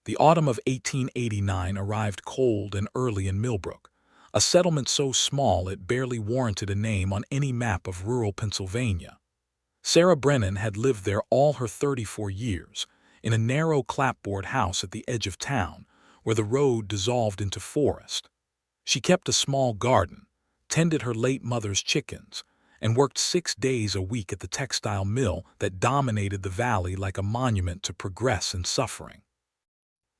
The autumn of 1889 arrived cold and early in Millbrook, a settlement so small it barely warranted a name on any map of rural Pennsylvania. Sarah Brennan had lived there all her 34 years, in a narrow clapboard house at the edge of town, where the road dissolved into forest. She kept a small garden, tended her late mother's chickens, and worked 6 days a week at the textile mill that dominated the valley like a monument to progress and suffering.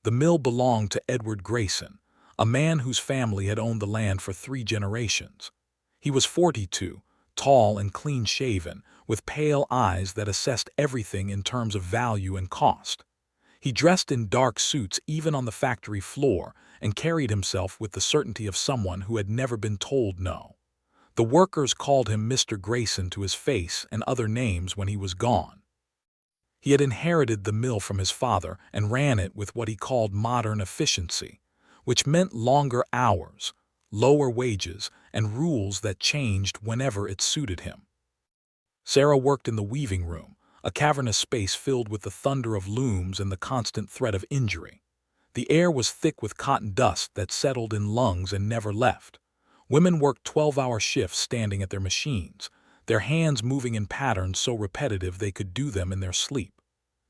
The mill belonged to Edward Grayson, a man whose family had owned the land for 3 generations. He was 42, tall and clean-shaven, with pale eyes that assessed everything in terms of value and cost. He dressed in dark suits even on the factory floor and carried himself with the certainty of someone who had never been told no. The workers called him Mr. Grayson to his face and other names when he was gone. He had inherited the mill from his father and ran it with what he called modern efficiency, which meant longer hours, lower wages, and rules that changed whenever it suited him. Sarah worked in the weaving room, a cavernous space filled with the thunder of looms and the constant threat of injury. The air was thick with cotton dust that settled in lungs and never left. Women worked 12-hour shifts standing at their machines, their hands moving in patterns so repetitive they could do them in their sleep.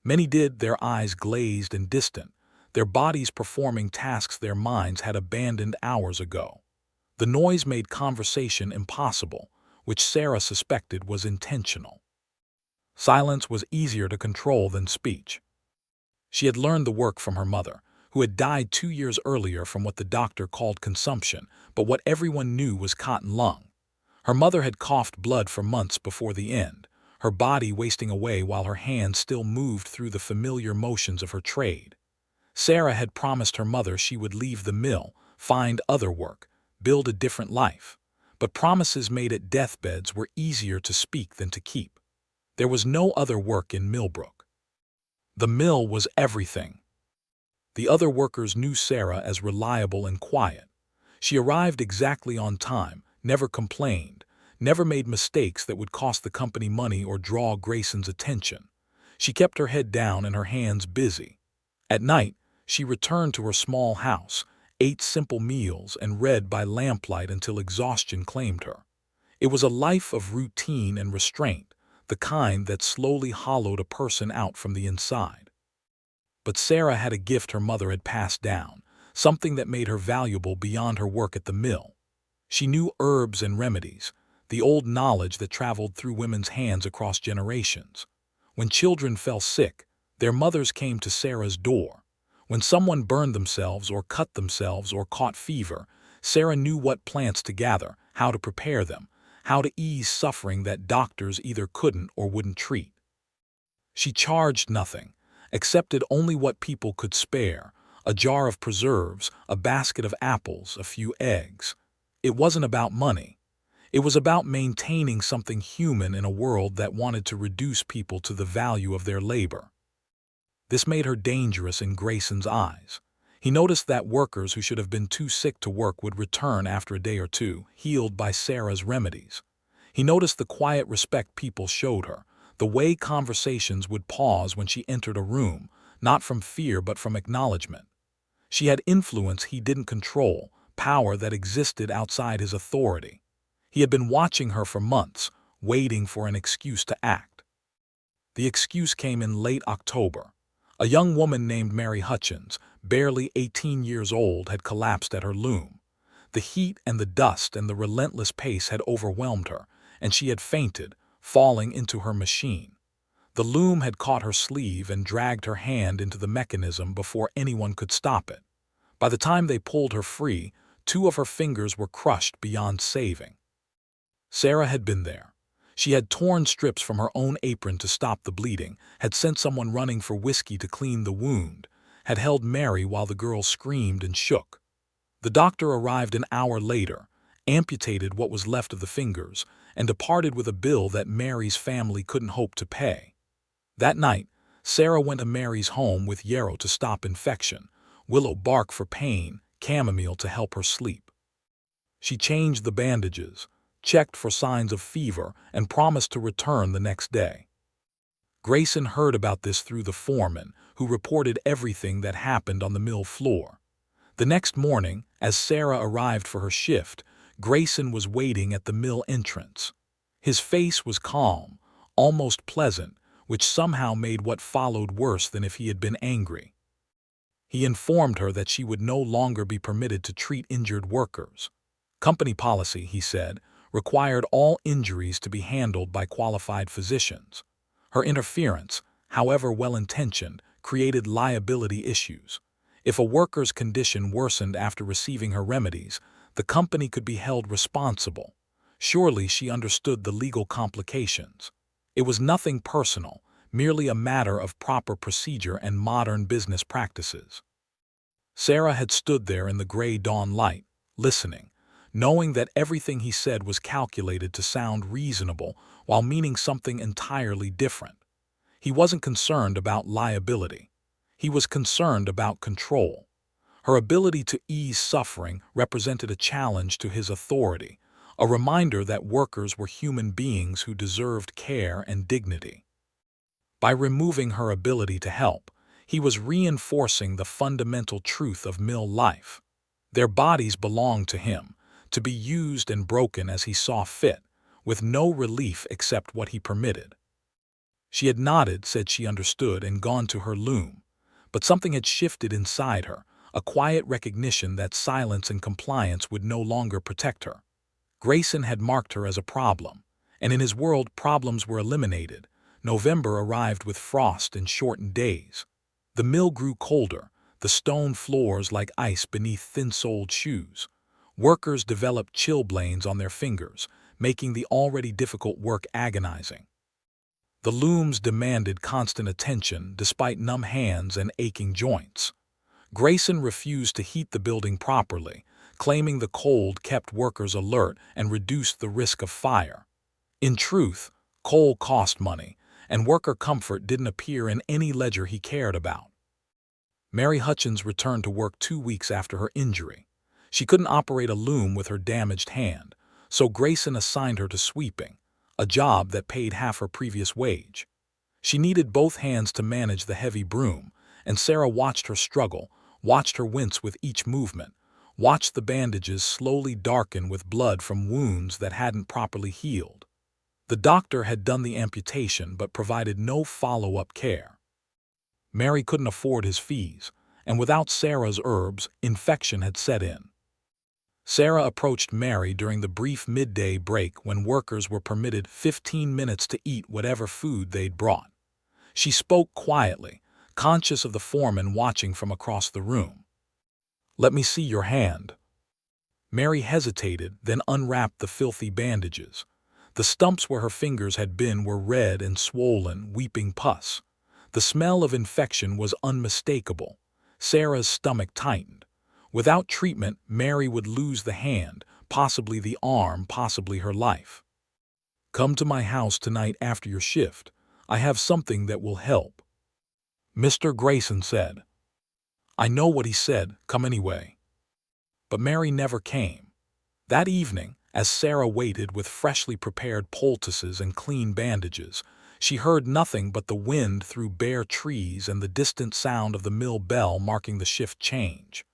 Many did, their eyes glazed and distant, their bodies performing tasks their minds had abandoned hours ago. The noise made conversation impossible, which Sarah suspected was intentional. Silence was easier to control than speech. She had learned the work from her mother, who had died 2 years earlier from what the doctor called consumption, but what everyone knew was cotton lung. Her mother had coughed blood for months before the end, her body wasting away while her hands still moved through the familiar motions of her trade. Sarah had promised her mother she would leave the mill, find other work, build a different life. But promises made at deathbeds were easier to speak than to keep. There was no other work in Millbrook. The mill was everything. The other workers knew Sarah as reliable and quiet. She arrived exactly on time, never complained, never made mistakes that would cost the company money or draw Grayson's attention. She kept her head down and her hands busy. At night, she returned to her small house, ate simple meals, and read by lamplight until exhaustion claimed her. It was a life of routine and restraint, the kind that slowly hollowed a person out from the inside. But Sarah had a gift her mother had passed down, something that made her valuable beyond her work at the mill. She knew herbs and remedies, the old knowledge that traveled through women's hands across generations. When children fell sick, their mothers came to Sarah's door. When someone burned themselves or cut themselves or caught fever, Sarah knew what plants to gather, how to prepare them, how to ease suffering that doctors either couldn't or wouldn't treat. She charged nothing, accepted only what people could spare, a jar of preserves, a basket of apples, a few eggs. It wasn't about money. It was about maintaining something human in a world that wanted to reduce people to the value of their labor. This made her dangerous in Grayson's eyes. He noticed that workers who should have been too sick to work would return after a day or two, healed by Sarah's remedies. He noticed the quiet respect people showed her, the way conversations would pause when she entered a room, not from fear but from acknowledgement. She had influence he didn't control, power that existed outside his authority. He had been watching her for months, waiting for an excuse to act. The excuse came in late October. A young woman named Mary Hutchins, barely 18 years old, had collapsed at her loom. The heat and the dust and the relentless pace had overwhelmed her, and she had fainted, falling into her machine. The loom had caught her sleeve and dragged her hand into the mechanism before anyone could stop it. By the time they pulled her free, 2 of her fingers were crushed beyond saving. Sarah had been there. She had torn strips from her own apron to stop the bleeding, had sent someone running for whiskey to clean the wound, had held Mary while the girl screamed and shook. The doctor arrived an hour later, amputated what was left of the fingers, and departed with a bill that Mary's family couldn't hope to pay. That night, Sarah went to Mary's home with yarrow to stop infection, willow bark for pain, chamomile to help her sleep. She changed the bandages, checked for signs of fever, and promised to return the next day. Grayson heard about this through the foreman, who reported everything that happened on the mill floor. The next morning, as Sarah arrived for her shift, Grayson was waiting at the mill entrance. His face was calm, almost pleasant, which somehow made what followed worse than if he had been angry. He informed her that she would no longer be permitted to treat injured workers. Company policy, he said, required all injuries to be handled by qualified physicians. Her interference, however well-intentioned, created liability issues. If a worker's condition worsened after receiving her remedies, the company could be held responsible. Surely she understood the legal complications. It was nothing personal, merely a matter of proper procedure and modern business practices. Sarah had stood there in the gray dawn light, listening, knowing that everything he said was calculated to sound reasonable while meaning something entirely different. He wasn't concerned about liability. He was concerned about control. Her ability to ease suffering represented a challenge to his authority, a reminder that workers were human beings who deserved care and dignity. By removing her ability to help, he was reinforcing the fundamental truth of mill life. Their bodies belonged to him, to be used and broken as he saw fit, with no relief except what he permitted. She had nodded, said she understood, and gone to her loom. But something had shifted inside her, a quiet recognition that silence and compliance would no longer protect her. Grayson had marked her as a problem, and in his world problems were eliminated. November arrived with frost and shortened days. The mill grew colder, the stone floors like ice beneath thin-soled shoes. Workers developed chilblains on their fingers, making the already difficult work agonizing. The looms demanded constant attention despite numb hands and aching joints. Grayson refused to heat the building properly, claiming the cold kept workers alert and reduced the risk of fire. In truth, coal cost money, and worker comfort didn't appear in any ledger he cared about. Mary Hutchins returned to work 2 weeks after her injury. She couldn't operate a loom with her damaged hand, so Grayson assigned her to sweeping, a job that paid half her previous wage. She needed both hands to manage the heavy broom, and Sarah watched her struggle, watched her wince with each movement, watched the bandages slowly darken with blood from wounds that hadn't properly healed. The doctor had done the amputation but provided no follow-up care. Mary couldn't afford his fees, and without Sarah's herbs, infection had set in. Sarah approached Mary during the brief midday break when workers were permitted 15 minutes to eat whatever food they'd brought. She spoke quietly, conscious of the foreman watching from across the room. "Let me see your hand." Mary hesitated, then unwrapped the filthy bandages. The stumps where her fingers had been were red and swollen, weeping pus. The smell of infection was unmistakable. Sarah's stomach tightened. Without treatment, Mary would lose the hand, possibly the arm, possibly her life. "Come to my house tonight after your shift. I have something that will help," Mr. Grayson said. I know what he said, come anyway. But Mary never came. That evening, as Sarah waited with freshly prepared poultices and clean bandages, she heard nothing but the wind through bare trees and the distant sound of the mill bell marking the shift change.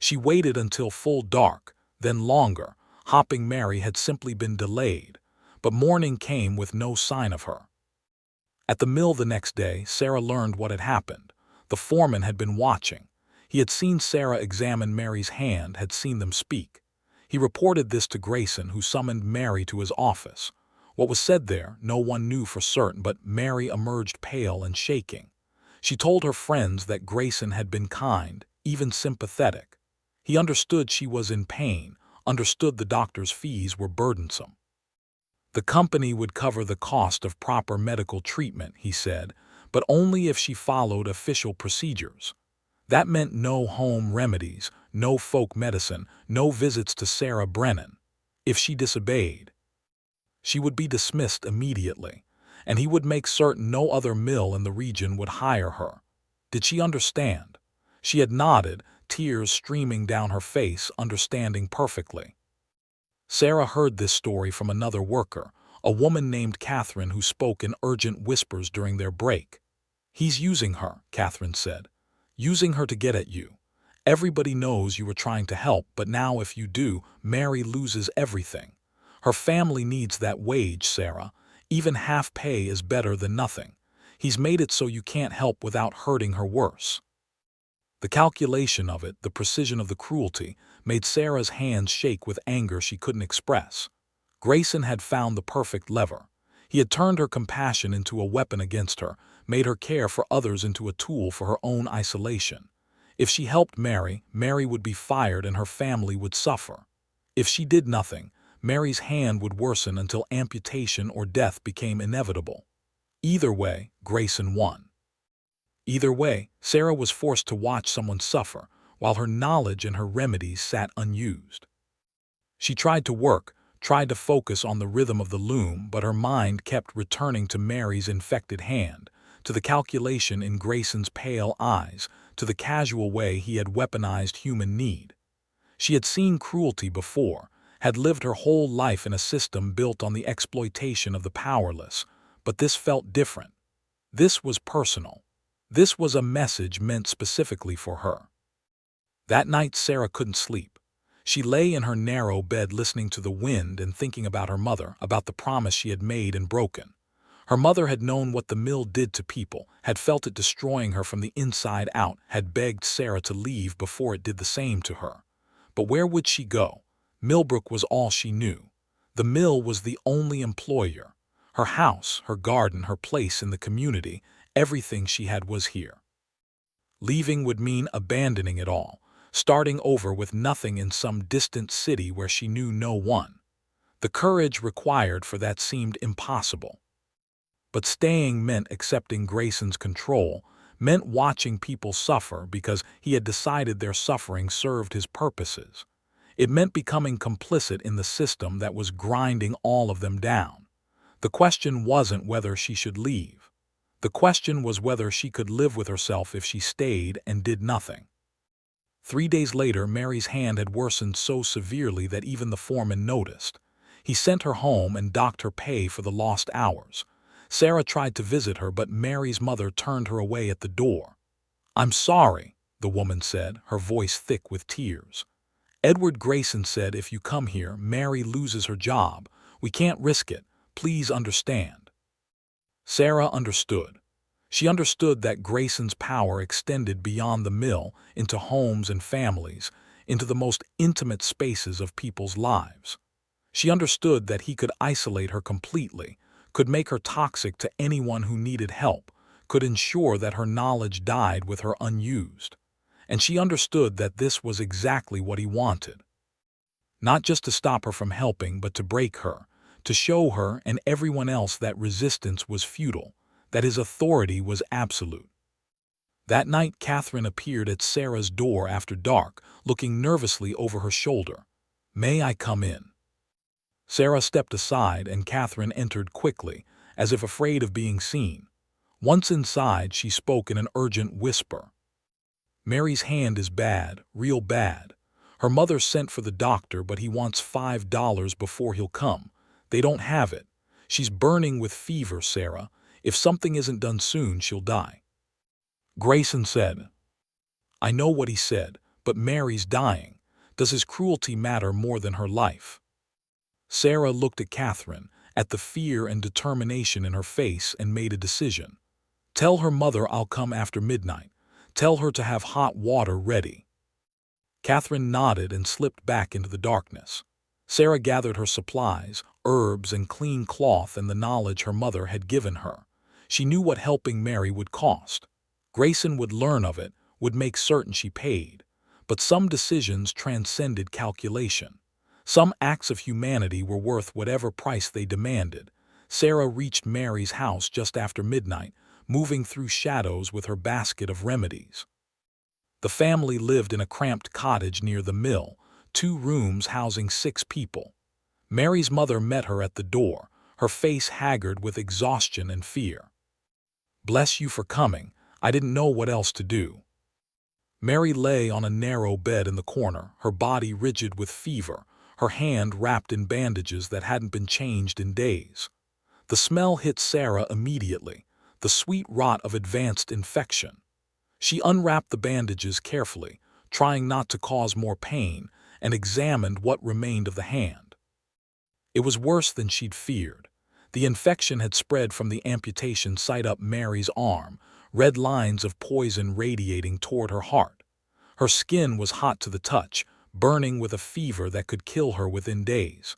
She waited until full dark, then longer, hoping Mary had simply been delayed, but morning came with no sign of her. At the mill the next day, Sarah learned what had happened. The foreman had been watching. He had seen Sarah examine Mary's hand, had seen them speak. He reported this to Grayson, who summoned Mary to his office. What was said there, no one knew for certain, but Mary emerged pale and shaking. She told her friends that Grayson had been kind, even sympathetic. He understood she was in pain, understood the doctor's fees were burdensome. The company would cover the cost of proper medical treatment, he said, but only if she followed official procedures. That meant no home remedies, no folk medicine, no visits to Sarah Brennan. If she disobeyed, she would be dismissed immediately, and he would make certain no other mill in the region would hire her. Did she understand? She had nodded, tears streaming down her face, understanding perfectly. Sarah heard this story from another worker, a woman named Catherine who spoke in urgent whispers during their break. "He's using her," Catherine said. "Using her to get at you. Everybody knows you were trying to help, but now if you do, Mary loses everything. Her family needs that wage, Sarah. Even half pay is better than nothing. He's made it so you can't help without hurting her worse." The calculation of it, the precision of the cruelty, made Sarah's hands shake with anger she couldn't express. Grayson had found the perfect lever. He had turned her compassion into a weapon against her, made her care for others into a tool for her own isolation. If she helped Mary, Mary would be fired and her family would suffer. If she did nothing, Mary's hand would worsen until amputation or death became inevitable. Either way, Grayson won. Either way, Sarah was forced to watch someone suffer, while her knowledge and her remedies sat unused. She tried to work, tried to focus on the rhythm of the loom, but her mind kept returning to Mary's infected hand, to the calculation in Grayson's pale eyes, to the casual way he had weaponized human need. She had seen cruelty before, had lived her whole life in a system built on the exploitation of the powerless, but this felt different. This was personal. This was a message meant specifically for her. That night Sarah couldn't sleep. She lay in her narrow bed listening to the wind and thinking about her mother, about the promise she had made and broken. Her mother had known what the mill did to people, had felt it destroying her from the inside out, had begged Sarah to leave before it did the same to her. But where would she go? Millbrook was all she knew. The mill was the only employer. Her house, her garden, her place in the community, everything she had was here. Leaving would mean abandoning it all, starting over with nothing in some distant city where she knew no one. The courage required for that seemed impossible. But staying meant accepting Grayson's control, meant watching people suffer because he had decided their suffering served his purposes. It meant becoming complicit in the system that was grinding all of them down. The question wasn't whether she should leave. The question was whether she could live with herself if she stayed and did nothing. 3 days later, Mary's hand had worsened so severely that even the foreman noticed. He sent her home and docked her pay for the lost hours. Sarah tried to visit her, but Mary's mother turned her away at the door. "I'm sorry," the woman said, her voice thick with tears. "Edward Grayson said if you come here, Mary loses her job. We can't risk it. Please understand." Sarah understood. She understood that Grayson's power extended beyond the mill, into homes and families, into the most intimate spaces of people's lives. She understood that he could isolate her completely, could make her toxic to anyone who needed help, could ensure that her knowledge died with her unused. And she understood that this was exactly what he wanted. Not just to stop her from helping, but to break her, to show her and everyone else that resistance was futile, that his authority was absolute. That night Catherine appeared at Sarah's door after dark, looking nervously over her shoulder. "May I come in?" Sarah stepped aside and Catherine entered quickly, as if afraid of being seen. Once inside, she spoke in an urgent whisper. "Mary's hand is bad, real bad. Her mother sent for the doctor, but he wants $5 before he'll come. They don't have it. She's burning with fever, Sarah. If something isn't done soon, she'll die." Grayson said, "I know what he said, but Mary's dying. Does his cruelty matter more than her life?" Sarah looked at Catherine, at the fear and determination in her face, and made a decision. "Tell her mother I'll come after midnight. Tell her to have hot water ready." Catherine nodded and slipped back into the darkness. Sarah gathered her supplies, herbs and clean cloth, and the knowledge her mother had given her. She knew what helping Mary would cost. Grayson would learn of it, would make certain she paid. But some decisions transcended calculation. Some acts of humanity were worth whatever price they demanded. Sarah reached Mary's house just after midnight, moving through shadows with her basket of remedies. The family lived in a cramped cottage near the mill, 2 rooms housing 6 people. Mary's mother met her at the door, her face haggard with exhaustion and fear. "Bless you for coming. I didn't know what else to do." Mary lay on a narrow bed in the corner, her body rigid with fever, her hand wrapped in bandages that hadn't been changed in days. The smell hit Sarah immediately, the sweet rot of advanced infection. She unwrapped the bandages carefully, trying not to cause more pain, and examined what remained of the hand. It was worse than she'd feared. The infection had spread from the amputation site up Mary's arm, red lines of poison radiating toward her heart. Her skin was hot to the touch, burning with a fever that could kill her within days.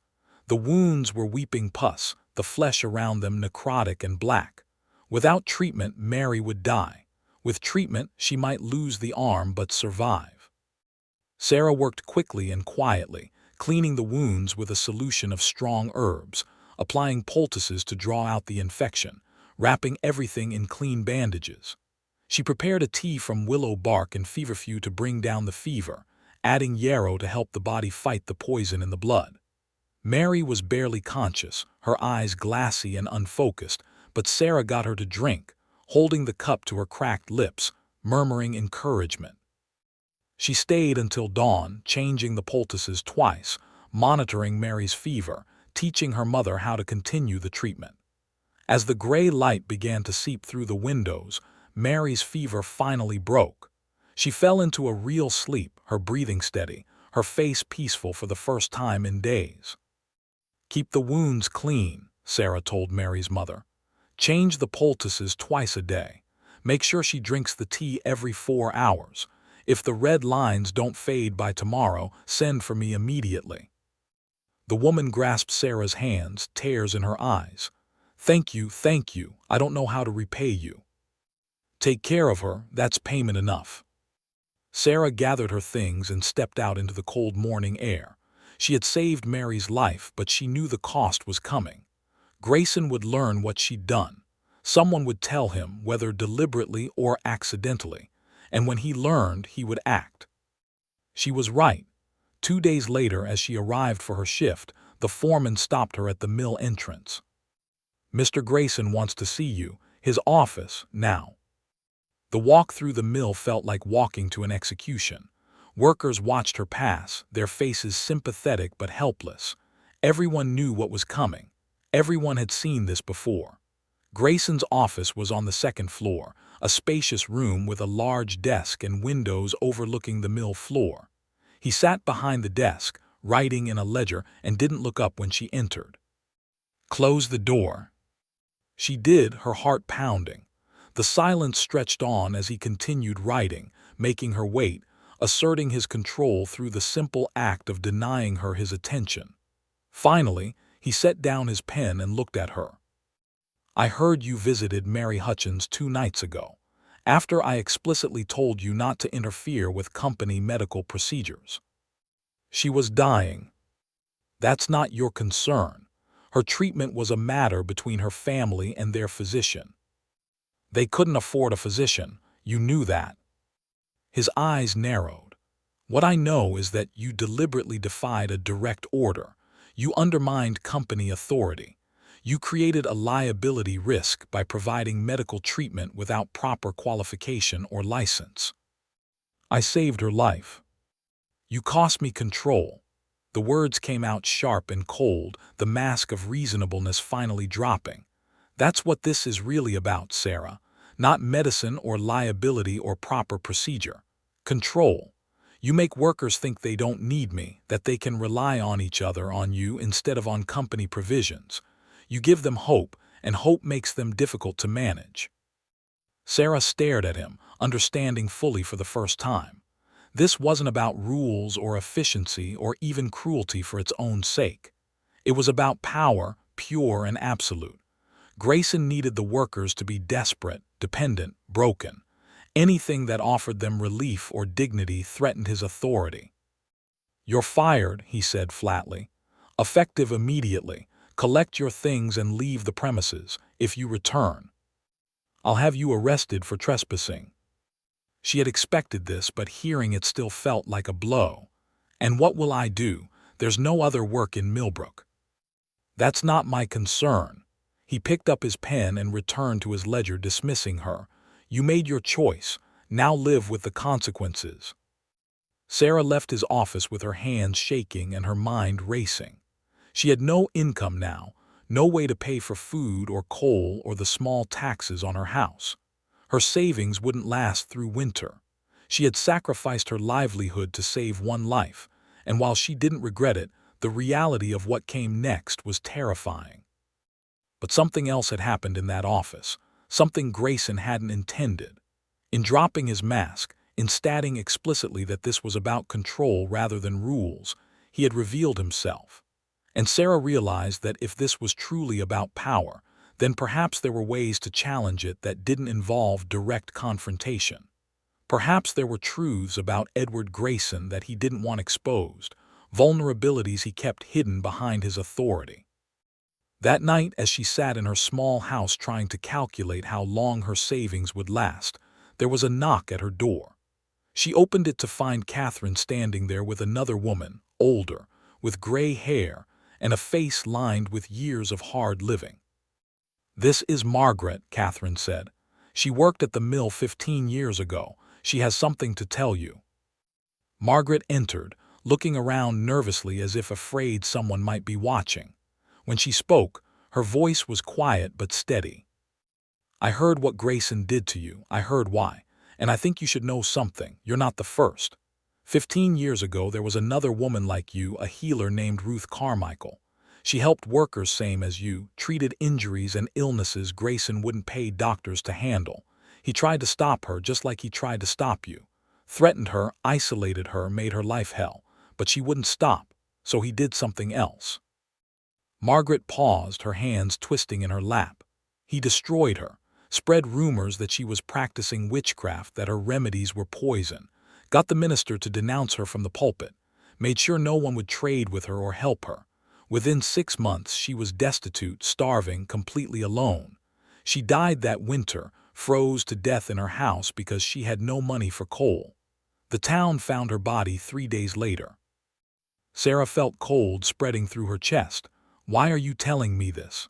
The wounds were weeping pus, the flesh around them necrotic and black. Without treatment, Mary would die. With treatment, she might lose the arm but survive. Sarah worked quickly and quietly, cleaning the wounds with a solution of strong herbs, applying poultices to draw out the infection, wrapping everything in clean bandages. She prepared a tea from willow bark and feverfew to bring down the fever, adding yarrow to help the body fight the poison in the blood. Mary was barely conscious, her eyes glassy and unfocused, but Sarah got her to drink, holding the cup to her cracked lips, murmuring encouragement. She stayed until dawn, changing the poultices twice, monitoring Mary's fever, teaching her mother how to continue the treatment. As the gray light began to seep through the windows, Mary's fever finally broke. She fell into a real sleep, her breathing steady, her face peaceful for the first time in days. "Keep the wounds clean," Sarah told Mary's mother. "Change the poultices twice a day. Make sure she drinks the tea every 4 hours. If the red lines don't fade by tomorrow, send for me immediately." The woman grasped Sarah's hands, tears in her eyes. Thank you, I don't know how to repay you." "Take care of her, that's payment enough." Sarah gathered her things and stepped out into the cold morning air. She had saved Mary's life, but she knew the cost was coming. Grayson would learn what she'd done. Someone would tell him, whether deliberately or accidentally, and when he learned, he would act. She was right. 2 days later, as she arrived for her shift, the foreman stopped her at the mill entrance. "Mr. Grayson wants to see you, his office, now." The walk through the mill felt like walking to an execution. Workers watched her pass, their faces sympathetic but helpless. Everyone knew what was coming. Everyone had seen this before. Grayson's office was on the 2nd floor, a spacious room with a large desk and windows overlooking the mill floor. He sat behind the desk, writing in a ledger, and didn't look up when she entered. "Close the door." She did, her heart pounding. The silence stretched on as he continued writing, making her wait, asserting his control through the simple act of denying her his attention. Finally, he set down his pen and looked at her. "I heard you visited Mary Hutchins 2 nights ago, after I explicitly told you not to interfere with company medical procedures. She was dying. That's not your concern. Her treatment was a matter between her family and their physician. They couldn't afford a physician, you knew that." His eyes narrowed. "What I know is that you deliberately defied a direct order. You undermined company authority. You created a liability risk by providing medical treatment without proper qualification or license. I saved her life. You cost me control." The words came out sharp and cold, the mask of reasonableness finally dropping. "That's what this is really about, Sarah. Not medicine or liability or proper procedure. Control. You make workers think they don't need me, that they can rely on each other, on you instead of on company provisions. You give them hope, and hope makes them difficult to manage." Sarah stared at him, understanding fully for the first time. This wasn't about rules or efficiency or even cruelty for its own sake. It was about power, pure and absolute. Grayson needed the workers to be desperate, dependent, broken. Anything that offered them relief or dignity threatened his authority. "You're fired," he said flatly. "Effective immediately. Collect your things and leave the premises. If you return, I'll have you arrested for trespassing." She had expected this, but hearing it still felt like a blow. "And what will I do? There's no other work in Millbrook." "That's not my concern." He picked up his pen and returned to his ledger, dismissing her. "You made your choice. Now live with the consequences." Sarah left his office with her hands shaking and her mind racing. She had no income now, No way to pay for food or coal or the small taxes on her house. Her savings wouldn't last through winter. She had sacrificed her livelihood to save one life, and while she didn't regret it, the reality of what came next was terrifying. But something else had happened in that office, something Grayson hadn't intended. In dropping his mask, in stating explicitly that this was about control rather than rules, he had revealed himself. And Sarah realized that if this was truly about power, then perhaps there were ways to challenge it that didn't involve direct confrontation. Perhaps there were truths about Edward Grayson that he didn't want exposed, vulnerabilities he kept hidden behind his authority. That night, as she sat in her small house trying to calculate how long her savings would last, there was a knock at her door. She opened it to find Catherine standing there with another woman, older, with gray hair, and a face lined with years of hard living. "This is Margaret," Catherine said. "She worked at the mill 15 years ago. She has something to tell you." Margaret entered, looking around nervously as if afraid someone might be watching. When she spoke, her voice was quiet but steady. "I heard what Grayson did to you. I heard why. And I think you should know something. You're not the first. 15 years ago, there was another woman like you, a healer named Ruth Carmichael. She helped workers same as you, treated injuries and illnesses Grayson wouldn't pay doctors to handle. He tried to stop her just like he tried to stop you. Threatened her, isolated her, made her life hell. But she wouldn't stop, so he did something else." Margaret paused, her hands twisting in her lap. "He destroyed her, spread rumors that she was practicing witchcraft, that her remedies were poison, got the minister to denounce her from the pulpit, made sure no one would trade with her or help her. Within 6 months, she was destitute, starving, completely alone. She died that winter, froze to death in her house because she had no money for coal. The town found her body 3 days later." Sarah felt cold spreading through her chest. "Why are you telling me this?"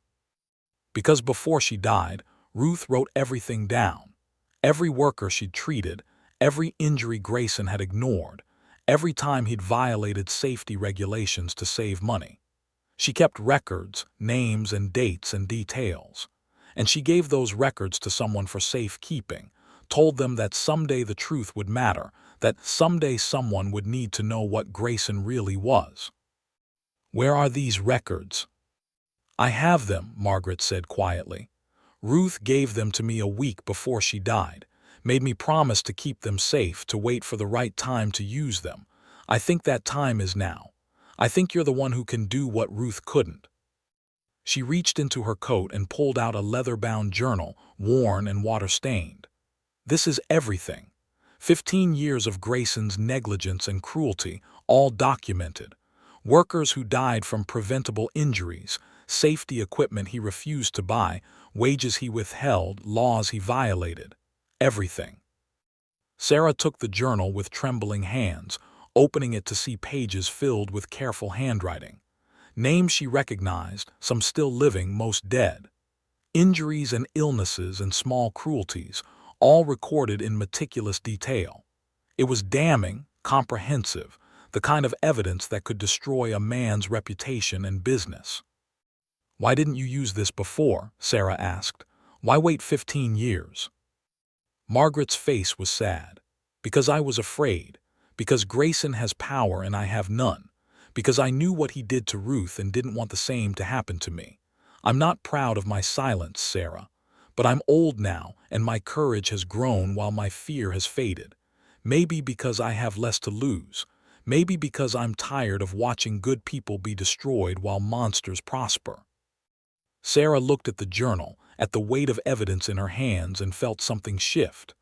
"Because before she died, Ruth wrote everything down. Every worker she'd treated, every injury Grayson had ignored, every time he'd violated safety regulations to save money. She kept records, names and dates and details. And she gave those records to someone for safekeeping, told them that someday the truth would matter, that someday someone would need to know what Grayson really was." "Where are these records?" "I have them," Margaret said quietly. "Ruth gave them to me a week before she died, made me promise to keep them safe, to wait for the right time to use them. I think that time is now. I think you're the one who can do what Ruth couldn't." She reached into her coat and pulled out a leather-bound journal, worn and water-stained. "This is everything. 15 years of Grayson's negligence and cruelty, all documented. Workers who died from preventable injuries, safety equipment he refused to buy, wages he withheld, laws he violated. Everything." Sarah took the journal with trembling hands, opening it to see pages filled with careful handwriting. Names she recognized, some still living, most dead. Injuries and illnesses and small cruelties, all recorded in meticulous detail. It was damning, comprehensive, the kind of evidence that could destroy a man's reputation and business. "Why didn't you use this before?" Sarah asked. "Why wait 15 years?" Margaret's face was sad. "Because I was afraid. Because Grayson has power and I have none. Because I knew what he did to Ruth and didn't want the same to happen to me. I'm not proud of my silence, Sarah. But I'm old now, and my courage has grown while my fear has faded. Maybe because I have less to lose. Maybe because I'm tired of watching good people be destroyed while monsters prosper." Sarah looked at the journal, at the weight of evidence in her hands, and felt something shift.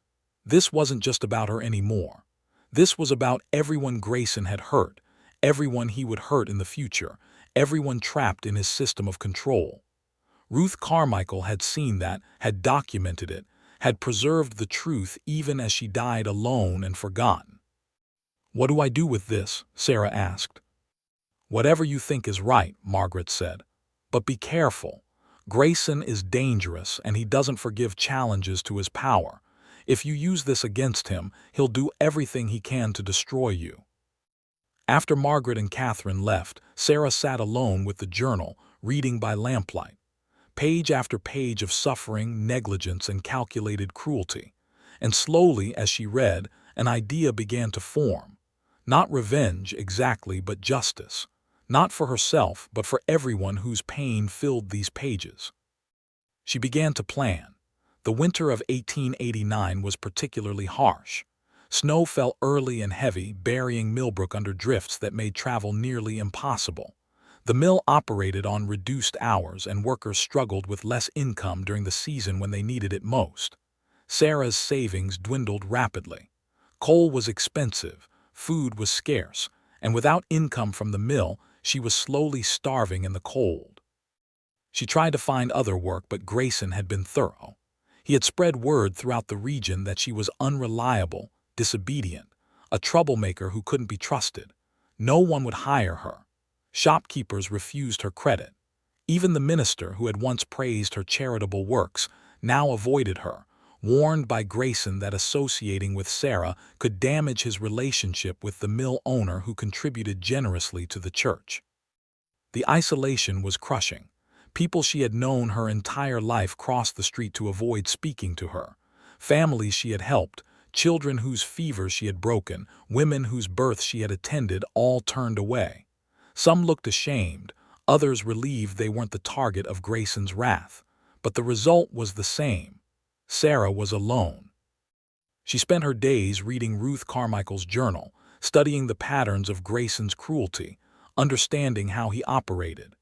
This wasn't just about her anymore. This was about everyone Grayson had hurt, everyone he would hurt in the future, everyone trapped in his system of control. Ruth Carmichael had seen that, had documented it, had preserved the truth even as she died alone and forgotten. "What do I do with this?" Sarah asked. "Whatever you think is right," Margaret said. "But be careful. Grayson is dangerous and he doesn't forgive challenges to his power. If you use this against him, he'll do everything he can to destroy you." After Margaret and Catherine left, Sarah sat alone with the journal, reading by lamplight. Page after page of suffering, negligence, and calculated cruelty. And slowly, as she read, an idea began to form. Not revenge exactly, but justice. Not for herself, but for everyone whose pain filled these pages. She began to plan. The winter of 1889 was particularly harsh. Snow fell early and heavy, burying Millbrook under drifts that made travel nearly impossible. The mill operated on reduced hours, and workers struggled with less income during the season when they needed it most. Sarah's savings dwindled rapidly. Coal was expensive, food was scarce, and without income from the mill, she was slowly starving in the cold. She tried to find other work, but Grayson had been thorough. He had spread word throughout the region that she was unreliable, disobedient, a troublemaker who couldn't be trusted. No one would hire her. Shopkeepers refused her credit. Even the minister, who had once praised her charitable works, now avoided her, warned by Grayson that associating with Sarah could damage his relationship with the mill owner who contributed generously to the church. The isolation was crushing. People she had known her entire life crossed the street to avoid speaking to her. Families she had helped, children whose fevers she had broken, women whose births she had attended, all turned away. Some looked ashamed, others relieved they weren't the target of Grayson's wrath. But the result was the same. Sarah was alone. She spent her days reading Ruth Carmichael's journal, studying the patterns of Grayson's cruelty, understanding how he operated.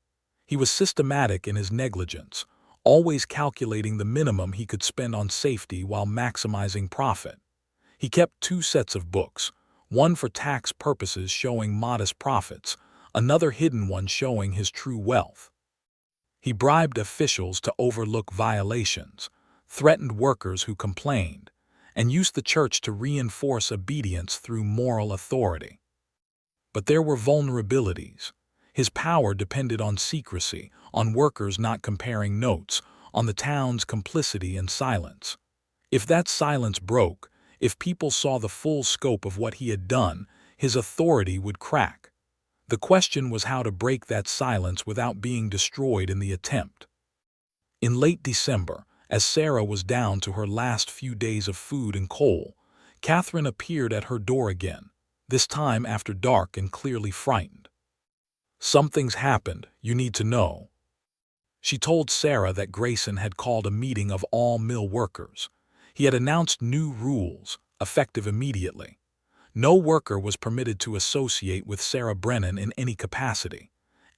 He was systematic in his negligence, always calculating the minimum he could spend on safety while maximizing profit. He kept 2 sets of books, one for tax purposes showing modest profits, another hidden one showing his true wealth. He bribed officials to overlook violations, threatened workers who complained, and used the church to reinforce obedience through moral authority. But there were vulnerabilities. His power depended on secrecy, on workers not comparing notes, on the town's complicity and silence. If that silence broke, if people saw the full scope of what he had done, his authority would crack. The question was how to break that silence without being destroyed in the attempt. In late December, as Sarah was down to her last few days of food and coal, Catherine appeared at her door again, this time after dark and clearly frightened. "Something's happened, you need to know." She told Sarah that Grayson had called a meeting of all mill workers. He had announced new rules, effective immediately. No worker was permitted to associate with Sarah Brennan in any capacity.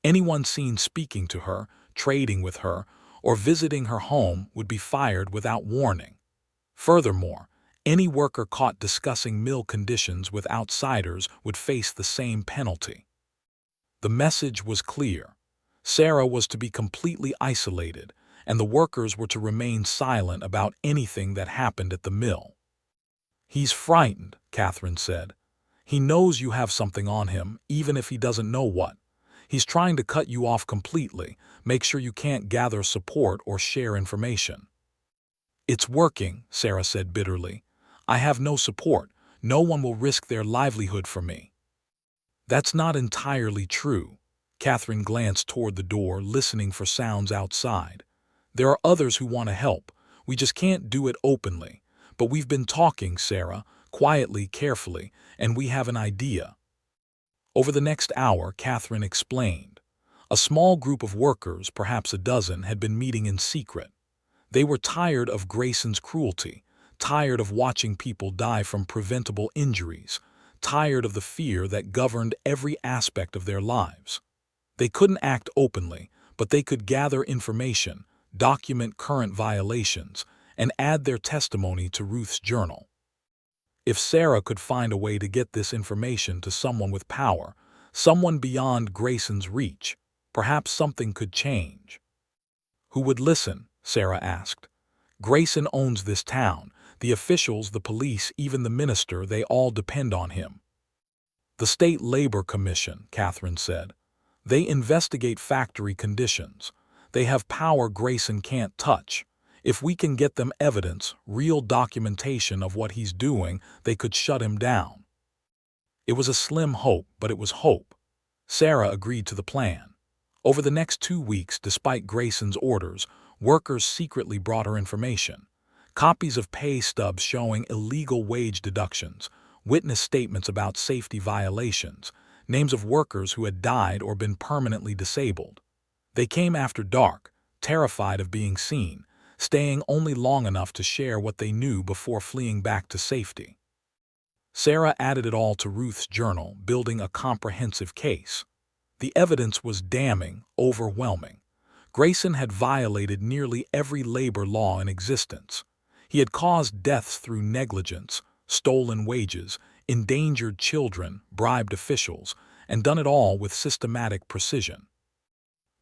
Anyone seen speaking to her, trading with her, or visiting her home would be fired without warning. Furthermore, any worker caught discussing mill conditions with outsiders would face the same penalty. The message was clear. Sarah was to be completely isolated, and the workers were to remain silent about anything that happened at the mill. "He's frightened," Catherine said. "He knows you have something on him, even if he doesn't know what. He's trying to cut you off completely, make sure you can't gather support or share information." "It's working," Sarah said bitterly. "I have no support. No one will risk their livelihood for me." "That's not entirely true." Catherine glanced toward the door, listening for sounds outside. "There are others who want to help. We just can't do it openly. But we've been talking, Sarah, quietly, carefully, and we have an idea." Over the next hour, Catherine explained. A small group of workers, perhaps a dozen, had been meeting in secret. They were tired of Grayson's cruelty, tired of watching people die from preventable injuries, tired of the fear that governed every aspect of their lives. They couldn't act openly, but they could gather information, document current violations, and add their testimony to Ruth's journal. If Sarah could find a way to get this information to someone with power, someone beyond Grayson's reach, perhaps something could change. "Who would listen?" Sarah asked. "Grayson owns this town. The officials, the police, even the minister, they all depend on him." "The State Labor Commission," Catherine said. "They investigate factory conditions. They have power Grayson can't touch. If we can get them evidence, real documentation of what he's doing, they could shut him down." It was a slim hope, but it was hope. Sarah agreed to the plan. Over the next 2 weeks, despite Grayson's orders, workers secretly brought her information. Copies of pay stubs showing illegal wage deductions, witness statements about safety violations, names of workers who had died or been permanently disabled. They came after dark, terrified of being seen, staying only long enough to share what they knew before fleeing back to safety. Sarah added it all to Ruth's journal, building a comprehensive case. The evidence was damning, overwhelming. Grayson had violated nearly every labor law in existence. He had caused deaths through negligence, stolen wages, endangered children, bribed officials, and done it all with systematic precision.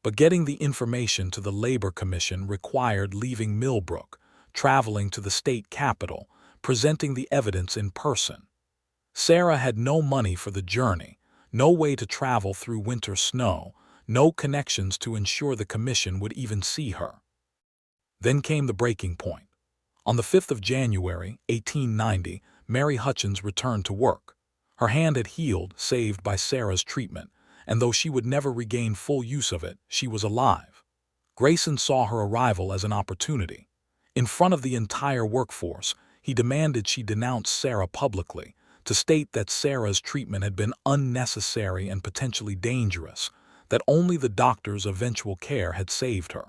But getting the information to the Labor Commission required leaving Millbrook, traveling to the state capitol, presenting the evidence in person. Sarah had no money for the journey, no way to travel through winter snow, no connections to ensure the commission would even see her. Then came the breaking point. On the 5th of January, 1890, Mary Hutchins returned to work. Her hand had healed, saved by Sarah's treatment, and though she would never regain full use of it, she was alive. Grayson saw her arrival as an opportunity. In front of the entire workforce, he demanded she denounce Sarah publicly, to state that Sarah's treatment had been unnecessary and potentially dangerous, that only the doctor's eventual care had saved her.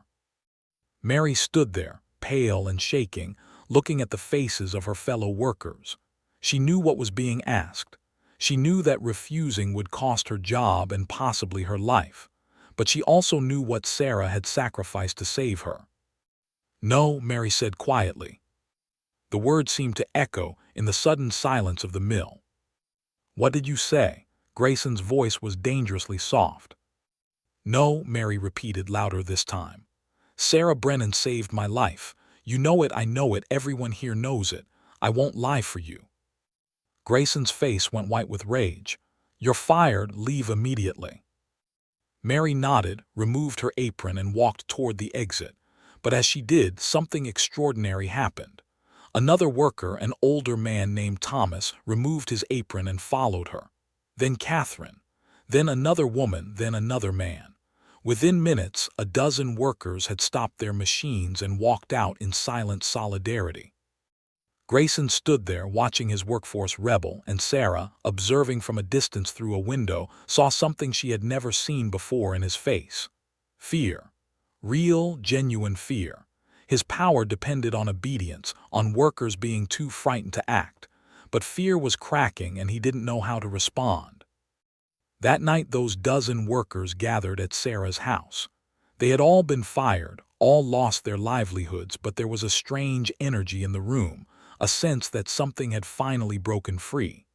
Mary stood there, pale and shaking, looking at the faces of her fellow workers. She knew what was being asked. She knew that refusing would cost her job and possibly her life, but she also knew what Sarah had sacrificed to save her. "No," Mary said quietly. The words seemed to echo in the sudden silence of the mill. "What did you say?" Grayson's voice was dangerously soft. "No," Mary repeated louder this time. "Sarah Brennan saved my life. You know it, I know it, everyone here knows it. I won't lie for you." Grayson's face went white with rage. "You're fired, leave immediately." Mary nodded, removed her apron and walked toward the exit. But as she did, something extraordinary happened. Another worker, an older man named Thomas, removed his apron and followed her. Then Catherine. Then another woman, then another man. Within minutes, a dozen workers had stopped their machines and walked out in silent solidarity. Grayson stood there watching his workforce rebel, and Sarah, observing from a distance through a window, saw something she had never seen before in his face. Fear. Real, genuine fear. His power depended on obedience, on workers being too frightened to act. But fear was cracking and he didn't know how to respond. That night those dozen workers gathered at Sarah's house. They had all been fired, all lost their livelihoods, but there was a strange energy in the room, a sense that something had finally broken free.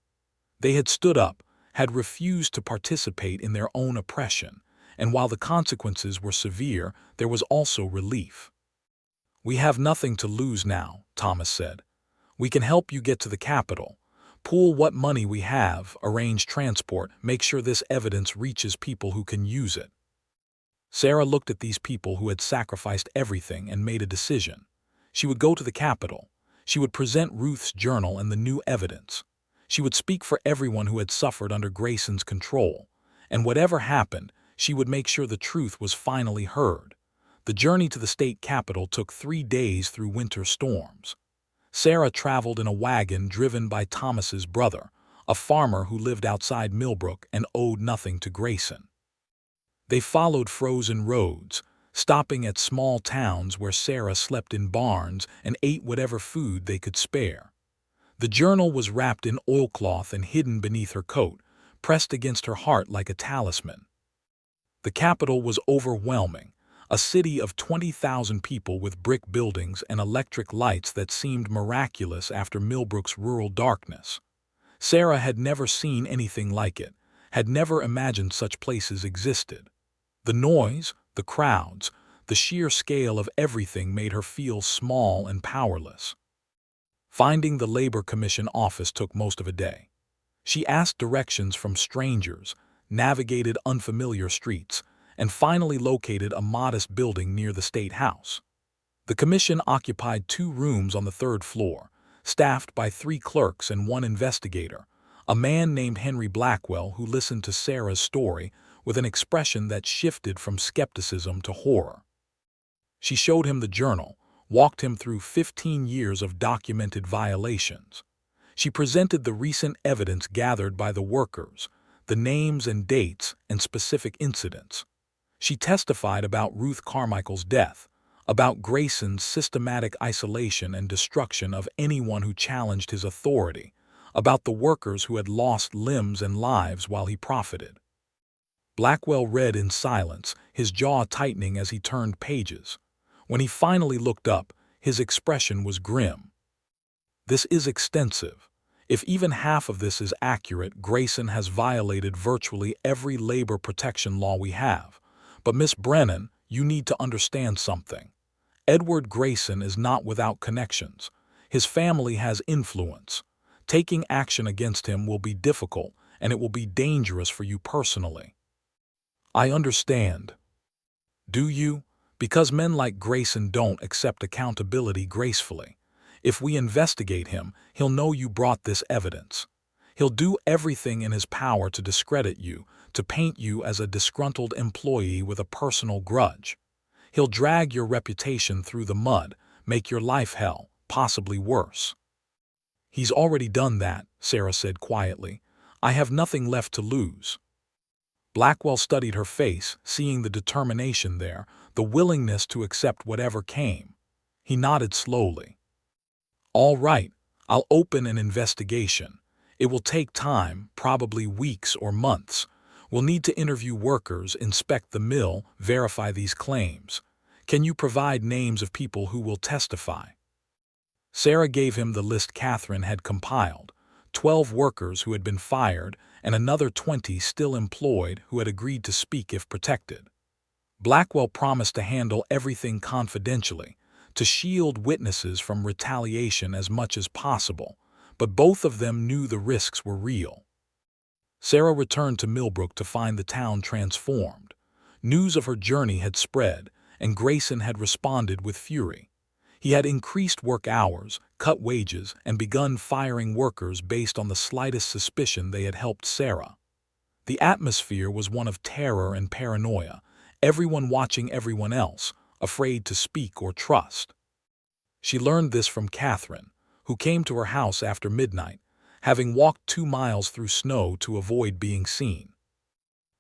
They had stood up, had refused to participate in their own oppression, and while the consequences were severe, there was also relief. "We have nothing to lose now," Thomas said. "We can help you get to the Capitol. Pool what money we have, arrange transport, make sure this evidence reaches people who can use it." Sarah looked at these people who had sacrificed everything and made a decision. She would go to the Capitol. She would present Ruth's journal and the new evidence. She would speak for everyone who had suffered under Grayson's control. And whatever happened, she would make sure the truth was finally heard. The journey to the state capitol took 3 days through winter storms. Sarah traveled in a wagon driven by Thomas's brother, a farmer who lived outside Millbrook and owed nothing to Grayson. They followed frozen roads, stopping at small towns where Sarah slept in barns and ate whatever food they could spare. The journal was wrapped in oilcloth and hidden beneath her coat, pressed against her heart like a talisman. The capital was overwhelming, a city of 20,000 people with brick buildings and electric lights that seemed miraculous after Millbrook's rural darkness. Sarah had never seen anything like it, had never imagined such places existed. The noise, the crowds, the sheer scale of everything made her feel small and powerless. Finding the Labor Commission office took most of a day. She asked directions from strangers, navigated unfamiliar streets, and finally located a modest building near the State House. The commission occupied 2 rooms on the 3rd floor, staffed by 3 clerks and 1 investigator, a man named Henry Blackwell who listened to Sarah's story with an expression that shifted from skepticism to horror. She showed him the journal, walked him through 15 years of documented violations. She presented the recent evidence gathered by the workers, the names and dates and specific incidents. She testified about Ruth Carmichael's death, about Grayson's systematic isolation and destruction of anyone who challenged his authority, about the workers who had lost limbs and lives while he profited. Blackwell read in silence, his jaw tightening as he turned pages. When he finally looked up, his expression was grim. This is extensive. If even half of this is accurate, Grayson has violated virtually every labor protection law we have. But Miss Brennan, you need to understand something. Edward Grayson is not without connections. His family has influence. Taking action against him will be difficult, and it will be dangerous for you personally. I understand. Do you? Because men like Grayson don't accept accountability gracefully. If we investigate him, he'll know you brought this evidence. He'll do everything in his power to discredit you, to paint you as a disgruntled employee with a personal grudge. He'll drag your reputation through the mud, make your life hell, possibly worse. He's already done that, Sarah said quietly. I have nothing left to lose. Blackwell studied her face, seeing the determination there, the willingness to accept whatever came. He nodded slowly. All right, I'll open an investigation. It will take time, probably weeks or months. We'll need to interview workers, inspect the mill, verify these claims. Can you provide names of people who will testify? Sarah gave him the list Catherine had compiled, 12 workers who had been fired and another 20 still employed who had agreed to speak if protected. Blackwell promised to handle everything confidentially, to shield witnesses from retaliation as much as possible, but both of them knew the risks were real. Sarah returned to Millbrook to find the town transformed. News of her journey had spread, and Grayson had responded with fury. He had increased work hours, cut wages, and begun firing workers based on the slightest suspicion they had helped Sarah. The atmosphere was one of terror and paranoia, everyone watching everyone else, afraid to speak or trust. She learned this from Catherine, who came to her house after midnight, having walked 2 miles through snow to avoid being seen.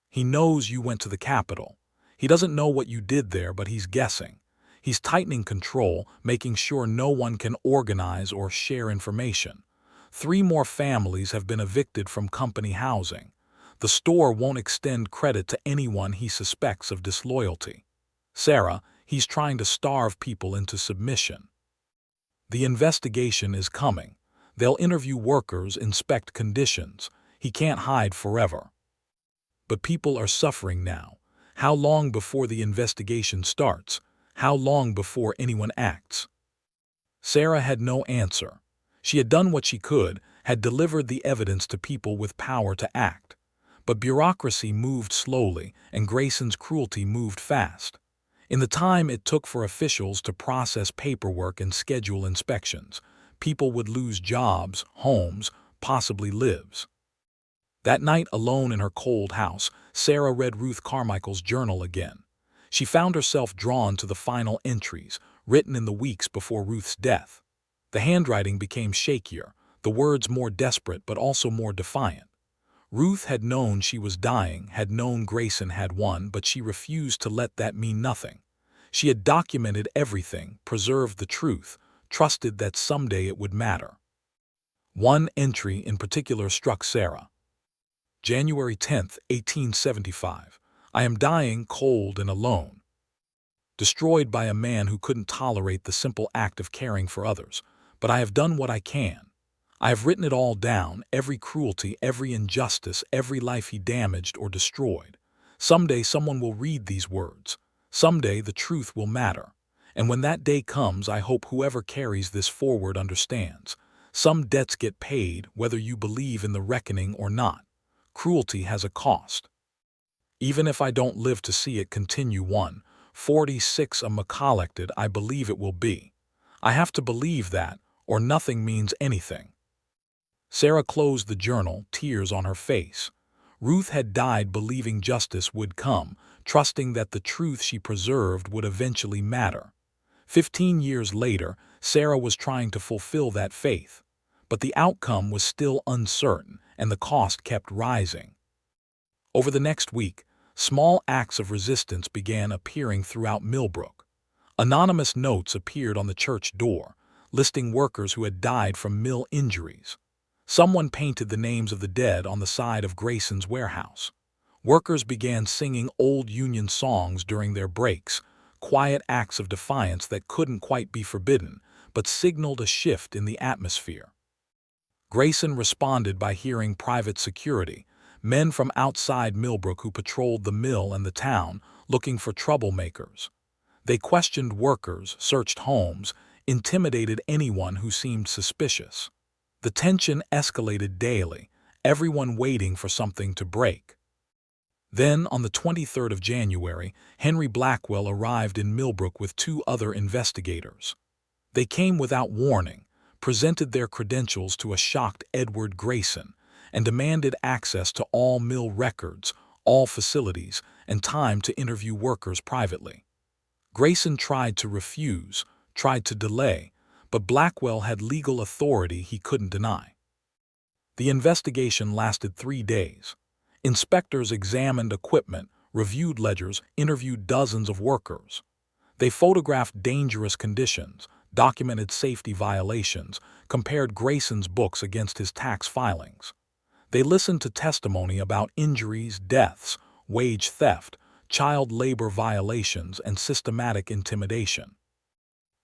He knows you went to the Capitol. He doesn't know what you did there, but he's guessing. He's tightening control, making sure no one can organize or share information. 3 more families have been evicted from company housing. The store won't extend credit to anyone he suspects of disloyalty. Sarah, he's trying to starve people into submission. The investigation is coming. They'll interview workers, inspect conditions. He can't hide forever. But people are suffering now. How long before the investigation starts? How long before anyone acts? Sarah had no answer. She had done what she could, had delivered the evidence to people with power to act. But bureaucracy moved slowly, and Grayson's cruelty moved fast. In the time it took for officials to process paperwork and schedule inspections, people would lose jobs, homes, possibly lives. That night, alone in her cold house, Sarah read Ruth Carmichael's journal again. She found herself drawn to the final entries, written in the weeks before Ruth's death. The handwriting became shakier, the words more desperate but also more defiant. Ruth had known she was dying, had known Grayson had won, but she refused to let that mean nothing. She had documented everything, preserved the truth, trusted that someday it would matter. One entry in particular struck Sarah. January 10, 1875. I am dying cold and alone. Destroyed by a man who couldn't tolerate the simple act of caring for others, but I have done what I can. I have written it all down, every cruelty, every injustice, every life he damaged or destroyed. Someday someone will read these words. Someday the truth will matter. And when that day comes, I hope whoever carries this forward understands. Some debts get paid, whether you believe in the reckoning or not. Cruelty has a cost. Even if I don't live to see it continue, 1:46 a McCollected, I believe it will be. I have to believe that, or nothing means anything. Sarah closed the journal, tears on her face. Ruth had died believing justice would come, trusting that the truth she preserved would eventually matter. 15 years later, Sarah was trying to fulfill that faith. But the outcome was still uncertain, and the cost kept rising. Over the next week, small acts of resistance began appearing throughout Millbrook. Anonymous notes appeared on the church door, listing workers who had died from mill injuries. Someone painted the names of the dead on the side of Grayson's warehouse. Workers began singing old Union songs during their breaks, quiet acts of defiance that couldn't quite be forbidden, but signaled a shift in the atmosphere. Grayson responded by hiring private security, men from outside Millbrook who patrolled the mill and the town, looking for troublemakers. They questioned workers, searched homes, intimidated anyone who seemed suspicious. The tension escalated daily, everyone waiting for something to break. Then, on the 23rd of January, Henry Blackwell arrived in Millbrook with 2 other investigators. They came without warning, presented their credentials to a shocked Edward Grayson, and demanded access to all mill records, all facilities, and time to interview workers privately. Grayson tried to refuse, tried to delay, but Blackwell had legal authority he couldn't deny. The investigation lasted 3 days. Inspectors examined equipment, reviewed ledgers, interviewed dozens of workers. They photographed dangerous conditions, documented safety violations, compared Grayson's books against his tax filings. They listened to testimony about injuries, deaths, wage theft, child labor violations, and systematic intimidation.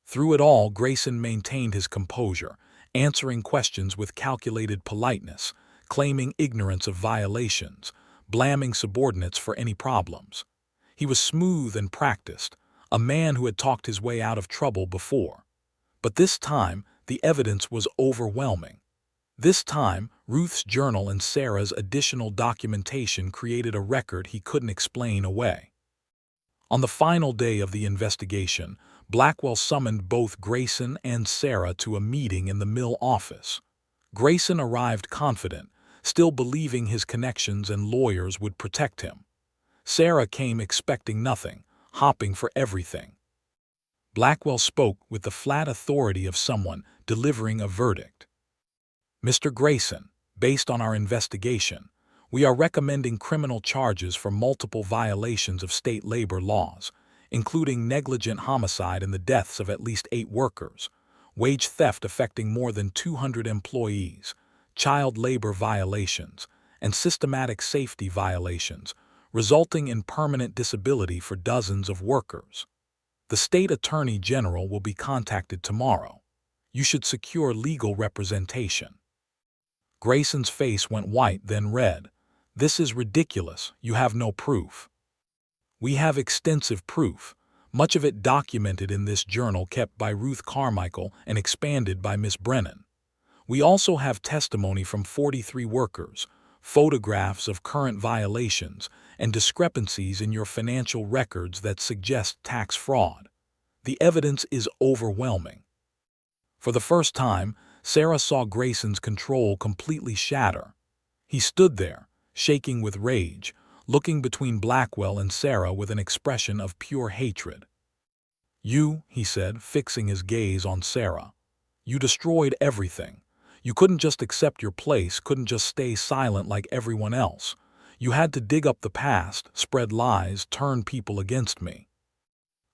Through it all, Grayson maintained his composure, answering questions with calculated politeness, claiming ignorance of violations, blaming subordinates for any problems. He was smooth and practiced, a man who had talked his way out of trouble before. But this time, the evidence was overwhelming. This time, Ruth's journal and Sarah's additional documentation created a record he couldn't explain away. On the final day of the investigation, Blackwell summoned both Grayson and Sarah to a meeting in the mill office. Grayson arrived confident, still believing his connections and lawyers would protect him. Sarah came expecting nothing, hopping for everything. Blackwell spoke with the flat authority of someone delivering a verdict. "Mr. Grayson, based on our investigation, we are recommending criminal charges for multiple violations of state labor laws, including negligent homicide and the deaths of at least 8 workers, wage theft affecting more than 200 employees, child labor violations, and systematic safety violations, resulting in permanent disability for dozens of workers. The state attorney general will be contacted tomorrow. You should secure legal representation." Grayson's face went white, then red. "This is ridiculous. You have no proof." "We have extensive proof, much of it documented in this journal kept by Ruth Carmichael and expanded by Miss Brennan. We also have testimony from 43 workers, photographs of current violations, and discrepancies in your financial records that suggest tax fraud. The evidence is overwhelming." For the first time, Sarah saw Grayson's control completely shatter. He stood there, shaking with rage, looking between Blackwell and Sarah with an expression of pure hatred. "You," he said, fixing his gaze on Sarah, "you destroyed everything. You couldn't just accept your place, couldn't just stay silent like everyone else. You had to dig up the past, spread lies, turn people against me."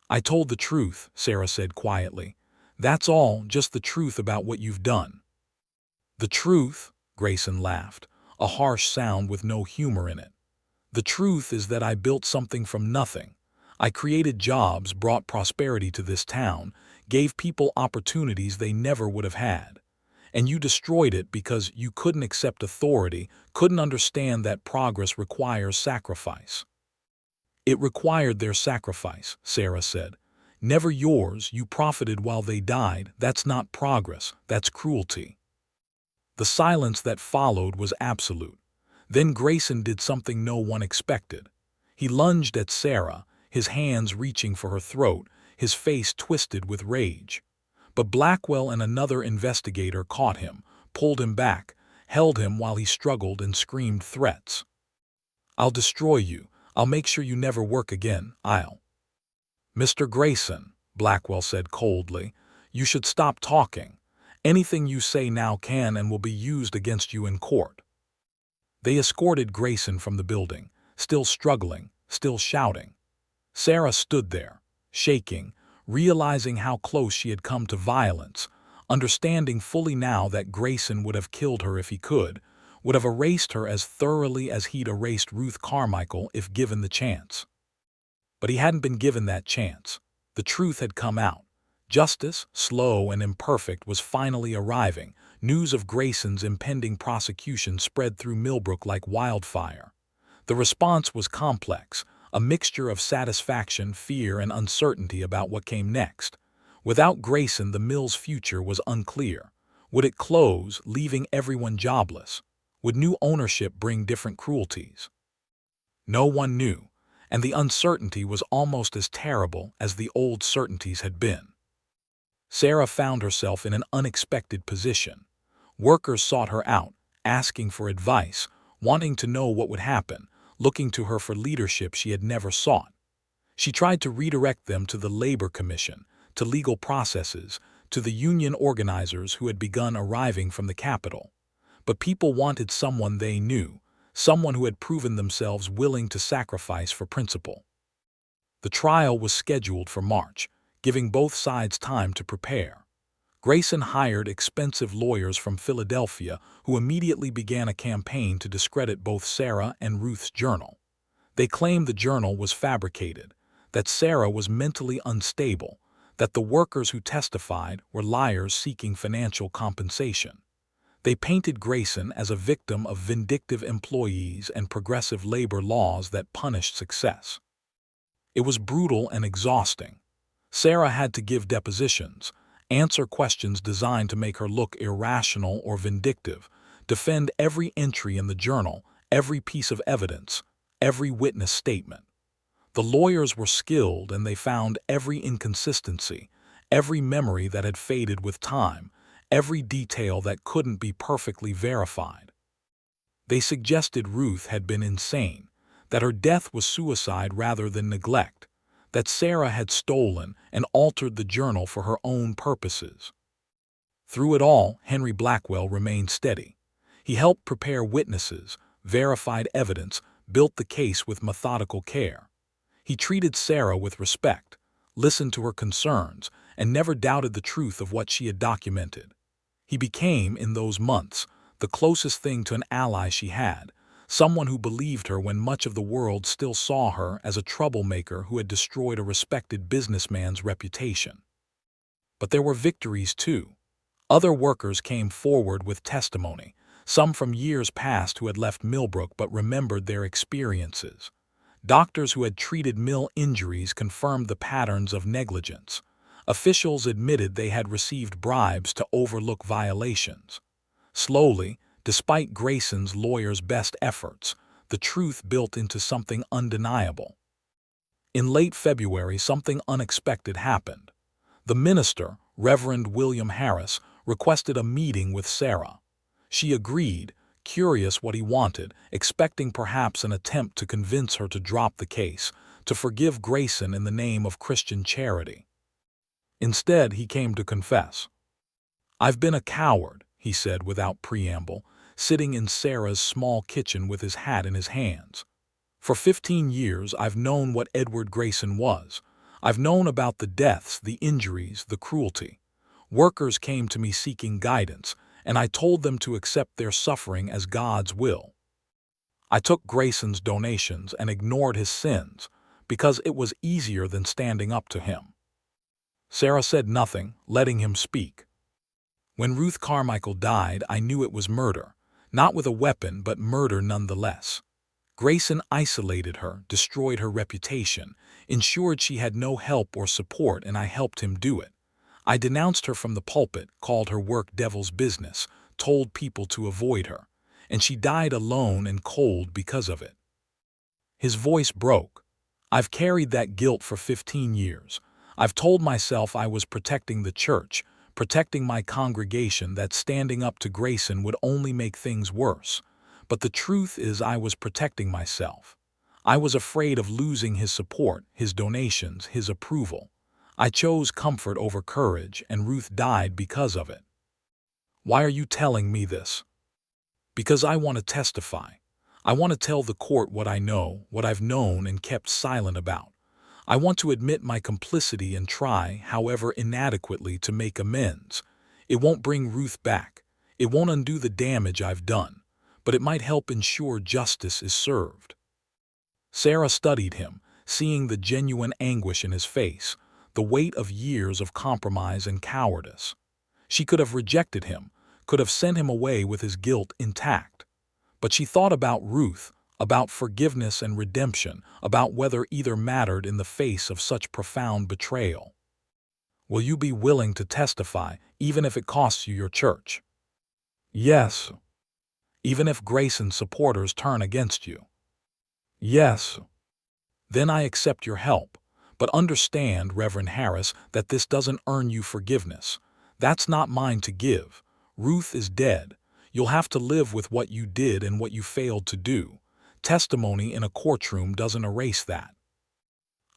"I told the truth," Sarah said quietly. "That's all, just the truth about what you've done." "The truth?" Grayson laughed, a harsh sound with no humor in it. "The truth is that I built something from nothing. I created jobs, brought prosperity to this town, gave people opportunities they never would have had. And you destroyed it because you couldn't accept authority, couldn't understand that progress requires sacrifice." "It required their sacrifice," Sarah said. "Never yours. You profited while they died. That's not progress, that's cruelty." The silence that followed was absolute. Then Grayson did something no one expected. He lunged at Sarah, his hands reaching for her throat, his face twisted with rage. But Blackwell and another investigator caught him, pulled him back, held him while he struggled and screamed threats. I'll destroy you. I'll make sure you never work again. Mr. Grayson, Blackwell said coldly, you should stop talking. Anything you say now can and will be used against you in court. They escorted Grayson from the building, still struggling, still shouting. Sarah stood there, shaking, realizing how close she had come to violence, understanding fully now that Grayson would have killed her if he could, would have erased her as thoroughly as he'd erased Ruth Carmichael if given the chance. But he hadn't been given that chance. The truth had come out. Justice, slow and imperfect, was finally arriving. News of Grayson's impending prosecution spread through Millbrook like wildfire. The response was complex, a mixture of satisfaction, fear, and uncertainty about what came next. Without Grayson, the mill's future was unclear. Would it close, leaving everyone jobless? Would new ownership bring different cruelties? No one knew, and the uncertainty was almost as terrible as the old certainties had been. Sarah found herself in an unexpected position. Workers sought her out, asking for advice, wanting to know what would happen, looking to her for leadership she had never sought. She tried to redirect them to the Labor Commission, to legal processes, to the union organizers who had begun arriving from the capital. But people wanted someone they knew, someone who had proven themselves willing to sacrifice for principle. The trial was scheduled for March, giving both sides time to prepare. Grayson hired expensive lawyers from Philadelphia who immediately began a campaign to discredit both Sarah and Ruth's journal. They claimed the journal was fabricated, that Sarah was mentally unstable, that the workers who testified were liars seeking financial compensation. They painted Grayson as a victim of vindictive employees and progressive labor laws that punished success. It was brutal and exhausting. Sarah had to give depositions, answer questions designed to make her look irrational or vindictive, defend every entry in the journal, every piece of evidence, every witness statement. The lawyers were skilled and they found every inconsistency, every memory that had faded with time, every detail that couldn't be perfectly verified. They suggested Ruth had been insane, that her death was suicide rather than neglect, that Sarah had stolen and altered the journal for her own purposes. Through it all, Henry Blackwell remained steady. He helped prepare witnesses, verified evidence, built the case with methodical care. He treated Sarah with respect, listened to her concerns, and never doubted the truth of what she had documented. He became, in those months, the closest thing to an ally she had, someone who believed her when much of the world still saw her as a troublemaker who had destroyed a respected businessman's reputation. But there were victories too. Other workers came forward with testimony, some from years past who had left Millbrook but remembered their experiences. Doctors who had treated mill injuries confirmed the patterns of negligence. Officials admitted they had received bribes to overlook violations. Slowly, despite Grayson's lawyers' best efforts, the truth built into something undeniable. In late February, something unexpected happened. The minister, Reverend William Harris, requested a meeting with Sarah. She agreed, curious what he wanted, expecting perhaps an attempt to convince her to drop the case, to forgive Grayson in the name of Christian charity. Instead, he came to confess. "I've been a coward," he said without preamble, sitting in Sarah's small kitchen with his hat in his hands. "For 15 years I've known what Edward Grayson was. I've known about the deaths, the injuries, the cruelty. Workers came to me seeking guidance, and I told them to accept their suffering as God's will. I took Grayson's donations and ignored his sins, because it was easier than standing up to him." Sarah said nothing, letting him speak. "When Ruth Carmichael died, I knew it was murder. Not with a weapon, but murder nonetheless. Grayson isolated her, destroyed her reputation, ensured she had no help or support, and I helped him do it. I denounced her from the pulpit, called her work devil's business, told people to avoid her, and she died alone and cold because of it." His voice broke. "I've carried that guilt for 15 years. I've told myself I was protecting the church, protecting my congregation, that standing up to Grayson would only make things worse. But the truth is I was protecting myself. I was afraid of losing his support, his donations, his approval. I chose comfort over courage, and Ruth died because of it. Why are you telling me this? Because I want to testify. I want to tell the court what I know, what I've known and kept silent about. I want to admit my complicity and try, however inadequately, to make amends. It won't bring Ruth back. It won't undo the damage I've done, but it might help ensure justice is served. Sarah studied him, seeing the genuine anguish in his face, the weight of years of compromise and cowardice. She could have rejected him, could have sent him away with his guilt intact. But she thought about Ruth, about forgiveness and redemption, about whether either mattered in the face of such profound betrayal. Will you be willing to testify, even if it costs you your church? Yes. Even if Grayson's supporters turn against you? Yes. Then I accept your help. But understand, Reverend Harris, that this doesn't earn you forgiveness. That's not mine to give. Ruth is dead. You'll have to live with what you did and what you failed to do. Testimony in a courtroom doesn't erase that.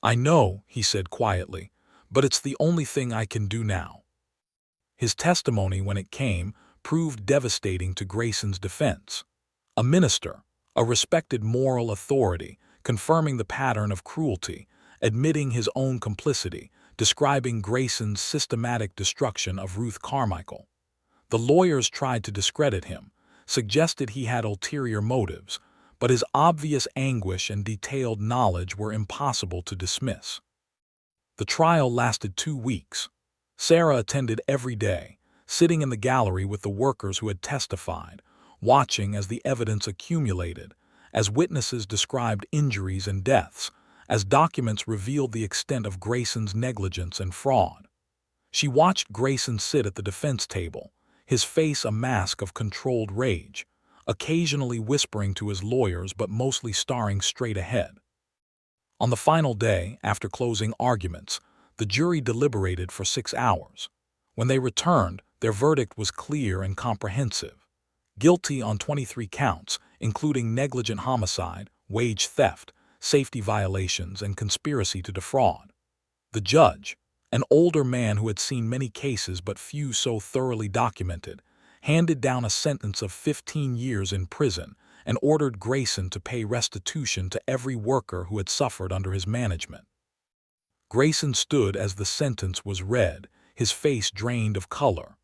I know, he said quietly, but it's the only thing I can do now. His testimony, when it came, proved devastating to Grayson's defense. A minister, a respected moral authority, confirming the pattern of cruelty, admitting his own complicity, describing Grayson's systematic destruction of Ruth Carmichael. The lawyers tried to discredit him, suggested he had ulterior motives, but his obvious anguish and detailed knowledge were impossible to dismiss. The trial lasted 2 weeks. Sarah attended every day, sitting in the gallery with the workers who had testified, watching as the evidence accumulated, as witnesses described injuries and deaths, as documents revealed the extent of Grayson's negligence and fraud. She watched Grayson sit at the defense table, his face a mask of controlled rage, occasionally whispering to his lawyers but mostly staring straight ahead. On the final day, after closing arguments, the jury deliberated for 6 hours. When they returned, their verdict was clear and comprehensive. Guilty on 23 counts, including negligent homicide, wage theft, safety violations, and conspiracy to defraud. The judge, an older man who had seen many cases but few so thoroughly documented, handed down a sentence of 15 years in prison and ordered Grayson to pay restitution to every worker who had suffered under his management. Grayson stood as the sentence was read, his face drained of color.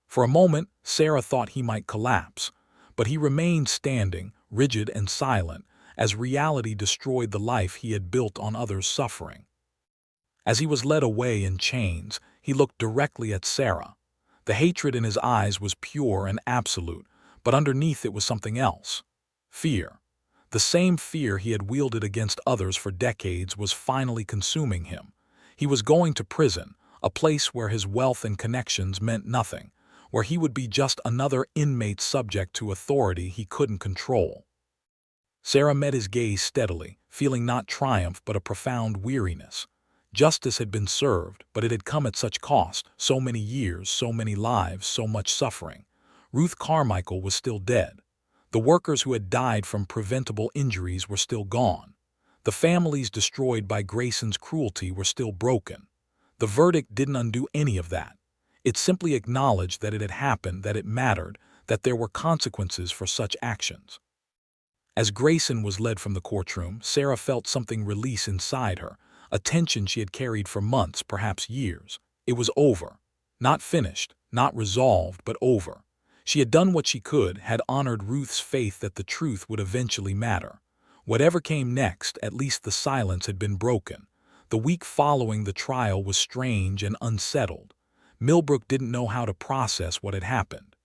For a moment, Sarah thought he might collapse, but he remained standing, rigid and silent, as reality destroyed the life he had built on others' suffering. As he was led away in chains, he looked directly at Sarah. The hatred in his eyes was pure and absolute, but underneath it was something else. Fear. The same fear he had wielded against others for decades was finally consuming him. He was going to prison, a place where his wealth and connections meant nothing, where he would be just another inmate subject to authority he couldn't control. Sarah met his gaze steadily, feeling not triumph but a profound weariness. Justice had been served, but it had come at such cost, so many years, so many lives, so much suffering. Ruth Carmichael was still dead. The workers who had died from preventable injuries were still gone. The families destroyed by Grayson's cruelty were still broken. The verdict didn't undo any of that. It simply acknowledged that it had happened, that it mattered, that there were consequences for such actions. As Grayson was led from the courtroom, Sarah felt something release inside her, a tension she had carried for months, perhaps years. It was over. Not finished, not resolved, but over. She had done what she could, had honored Ruth's faith that the truth would eventually matter. Whatever came next, at least the silence had been broken. The week following the trial was strange and unsettled. Millbrook didn't know how to process what had happened.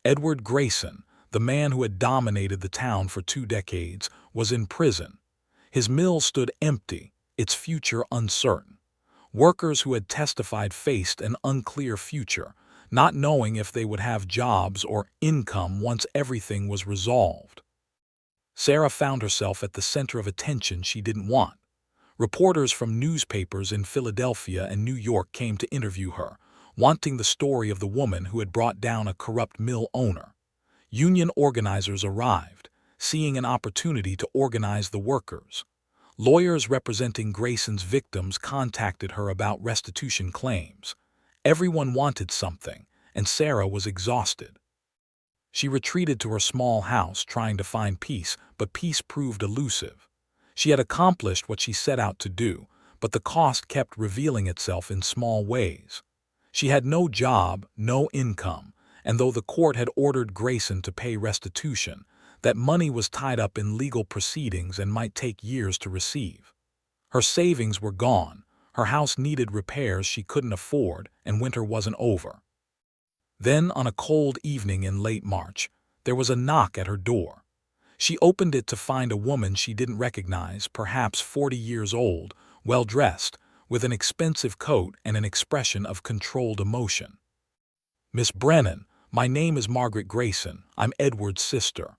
Edward Grayson, the man who had dominated the town for 2 decades, was in prison. His mill stood empty, its future uncertain. Workers who had testified faced an unclear future, not knowing if they would have jobs or income once everything was resolved. Sarah found herself at the center of attention she didn't want. Reporters from newspapers in Philadelphia and New York came to interview her, wanting the story of the woman who had brought down a corrupt mill owner. Union organizers arrived, seeing an opportunity to organize the workers. Lawyers representing Grayson's victims contacted her about restitution claims. Everyone wanted something, and Sarah was exhausted. She retreated to her small house trying to find peace, but peace proved elusive. She had accomplished what she set out to do, but the cost kept revealing itself in small ways. She had no job, no income, and though the court had ordered Grayson to pay restitution, that money was tied up in legal proceedings and might take years to receive. Her savings were gone, her house needed repairs she couldn't afford, and winter wasn't over. Then, on a cold evening in late March, there was a knock at her door. She opened it to find a woman she didn't recognize, perhaps 40 years old, well-dressed, with an expensive coat and an expression of controlled emotion. "Miss Brennan, my name is Margaret Grayson. I'm Edward's sister."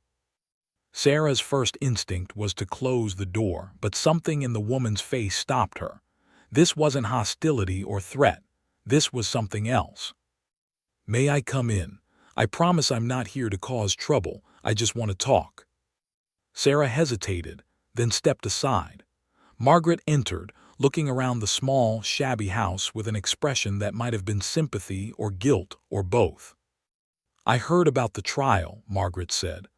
Sarah's first instinct was to close the door, but something in the woman's face stopped her. This wasn't hostility or threat. This was something else. "May I come in? I promise I'm not here to cause trouble. I just want to talk." Sarah hesitated, then stepped aside. Margaret entered, looking around the small, shabby house with an expression that might have been sympathy or guilt or both. "I heard about the trial," Margaret said.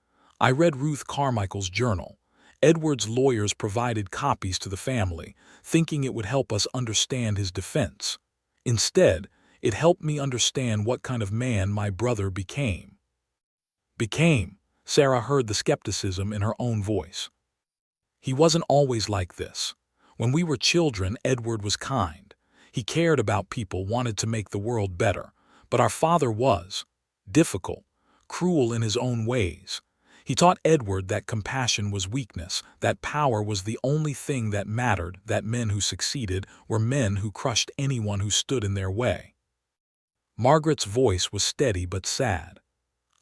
"I read Ruth Carmichael's journal. Edward's lawyers provided copies to the family, thinking it would help us understand his defense. Instead, it helped me understand what kind of man my brother became." "Became?" Sarah heard the skepticism in her own voice. "He wasn't always like this. When we were children, Edward was kind. He cared about people, wanted to make the world better. But our father was difficult, cruel in his own ways. He taught Edward that compassion was weakness, that power was the only thing that mattered, that men who succeeded were men who crushed anyone who stood in their way." Margaret's voice was steady but sad.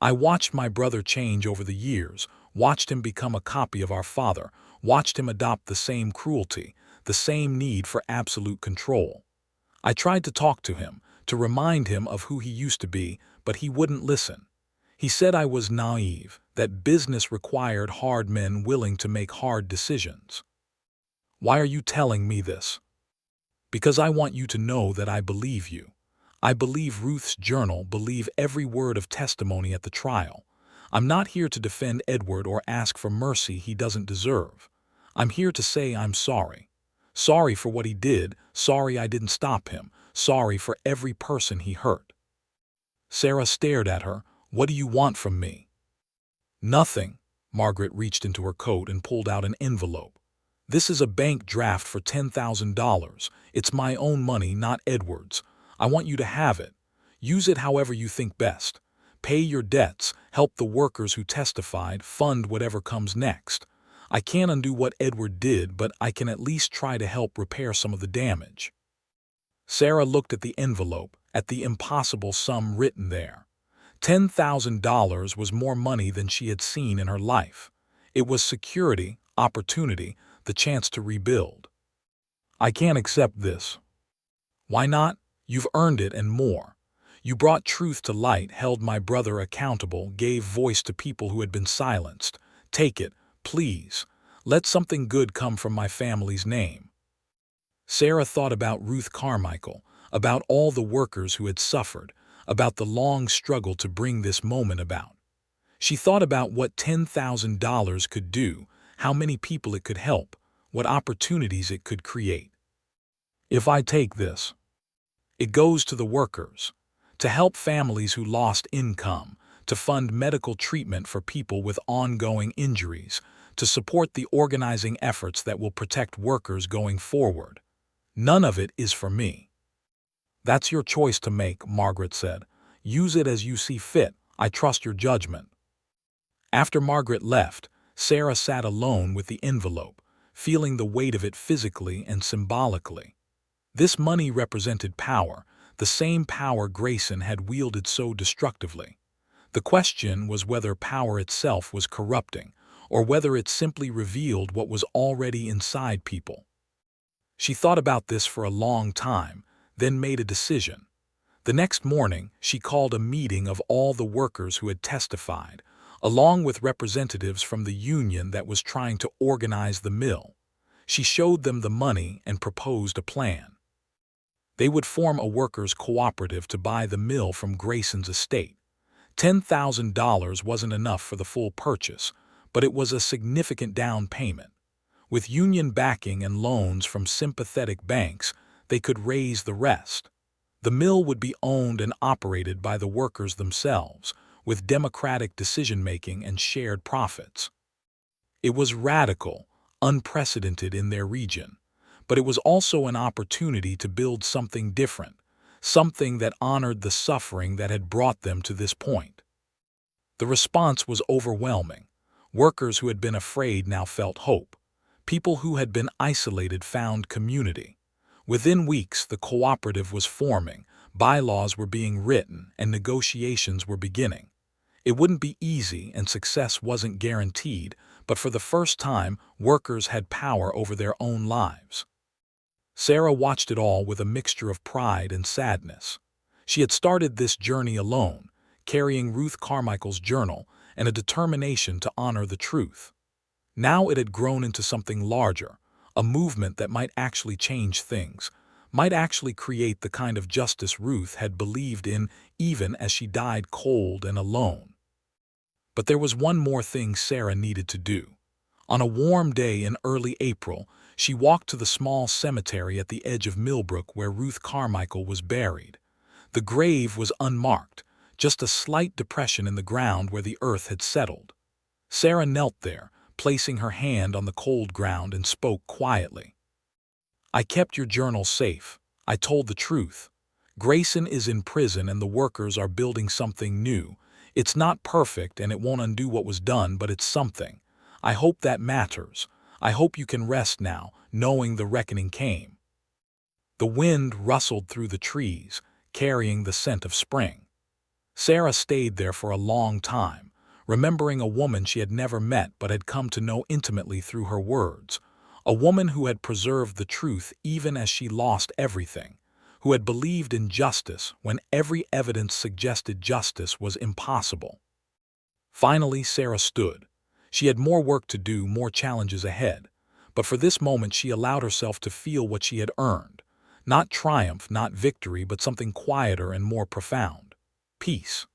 "I watched my brother change over the years, watched him become a copy of our father, watched him adopt the same cruelty, the same need for absolute control. I tried to talk to him, to remind him of who he used to be, but he wouldn't listen. He said I was naive, that business required hard men willing to make hard decisions." "Why are you telling me this?" "Because I want you to know that I believe you. I believe Ruth's journal, believe every word of testimony at the trial. I'm not here to defend Edward or ask for mercy he doesn't deserve. I'm here to say I'm sorry. Sorry for what he did, sorry I didn't stop him, sorry for every person he hurt." Sarah stared at her. "What do you want from me?" "Nothing." Margaret reached into her coat and pulled out an envelope. "This is a bank draft for $10,000. It's my own money, not Edward's. I want you to have it. Use it however you think best. Pay your debts, help the workers who testified, fund whatever comes next. I can't undo what Edward did, but I can at least try to help repair some of the damage." Sarah looked at the envelope, at the impossible sum written there. $10,000 was more money than she had seen in her life. It was security, opportunity, the chance to rebuild. "I can't accept this." "Why not? You've earned it and more. You brought truth to light, held my brother accountable, gave voice to people who had been silenced. Take it, please. Let something good come from my family's name." Sarah thought about Ruth Carmichael, about all the workers who had suffered, about the long struggle to bring this moment about. She thought about what $10,000 could do, how many people it could help, what opportunities it could create. "If I take this, it goes to the workers, to help families who lost income, to fund medical treatment for people with ongoing injuries, to support the organizing efforts that will protect workers going forward. None of it is for me." "That's your choice to make," Margaret said. "Use it as you see fit. I trust your judgment." After Margaret left, Sarah sat alone with the envelope, feeling the weight of it physically and symbolically. This money represented power, the same power Grayson had wielded so destructively. The question was whether power itself was corrupting, or whether it simply revealed what was already inside people. She thought about this for a long time, then made a decision. The next morning, she called a meeting of all the workers who had testified, along with representatives from the union that was trying to organize the mill. She showed them the money and proposed a plan. They would form a workers' cooperative to buy the mill from Grayson's estate. $10,000 wasn't enough for the full purchase, but it was a significant down payment. With union backing and loans from sympathetic banks, they could raise the rest. The mill would be owned and operated by the workers themselves, with democratic decision-making and shared profits. It was radical, unprecedented in their region, but it was also an opportunity to build something different, something that honored the suffering that had brought them to this point. The response was overwhelming. Workers who had been afraid now felt hope. People who had been isolated found community. Within weeks, the cooperative was forming, bylaws were being written, and negotiations were beginning. It wouldn't be easy and success wasn't guaranteed, but for the first time, workers had power over their own lives. Sarah watched it all with a mixture of pride and sadness. She had started this journey alone, carrying Ruth Carmichael's journal and a determination to honor the truth. Now it had grown into something larger, a movement that might actually change things, might actually create the kind of justice Ruth had believed in even as she died cold and alone. But there was one more thing Sarah needed to do. On a warm day in early April, she walked to the small cemetery at the edge of Millbrook where Ruth Carmichael was buried. The grave was unmarked, just a slight depression in the ground where the earth had settled. Sarah knelt there, placing her hand on the cold ground, and spoke quietly. "I kept your journal safe. I told the truth. Grayson is in prison and the workers are building something new. It's not perfect and it won't undo what was done, but it's something. I hope that matters. I hope you can rest now, knowing the reckoning came." The wind rustled through the trees, carrying the scent of spring. Sarah stayed there for a long time, remembering a woman she had never met but had come to know intimately through her words, a woman who had preserved the truth even as she lost everything, who had believed in justice when every evidence suggested justice was impossible. Finally, Sarah stood. She had more work to do, more challenges ahead, but for this moment she allowed herself to feel what she had earned. Not triumph, not victory, but something quieter and more profound. Peace.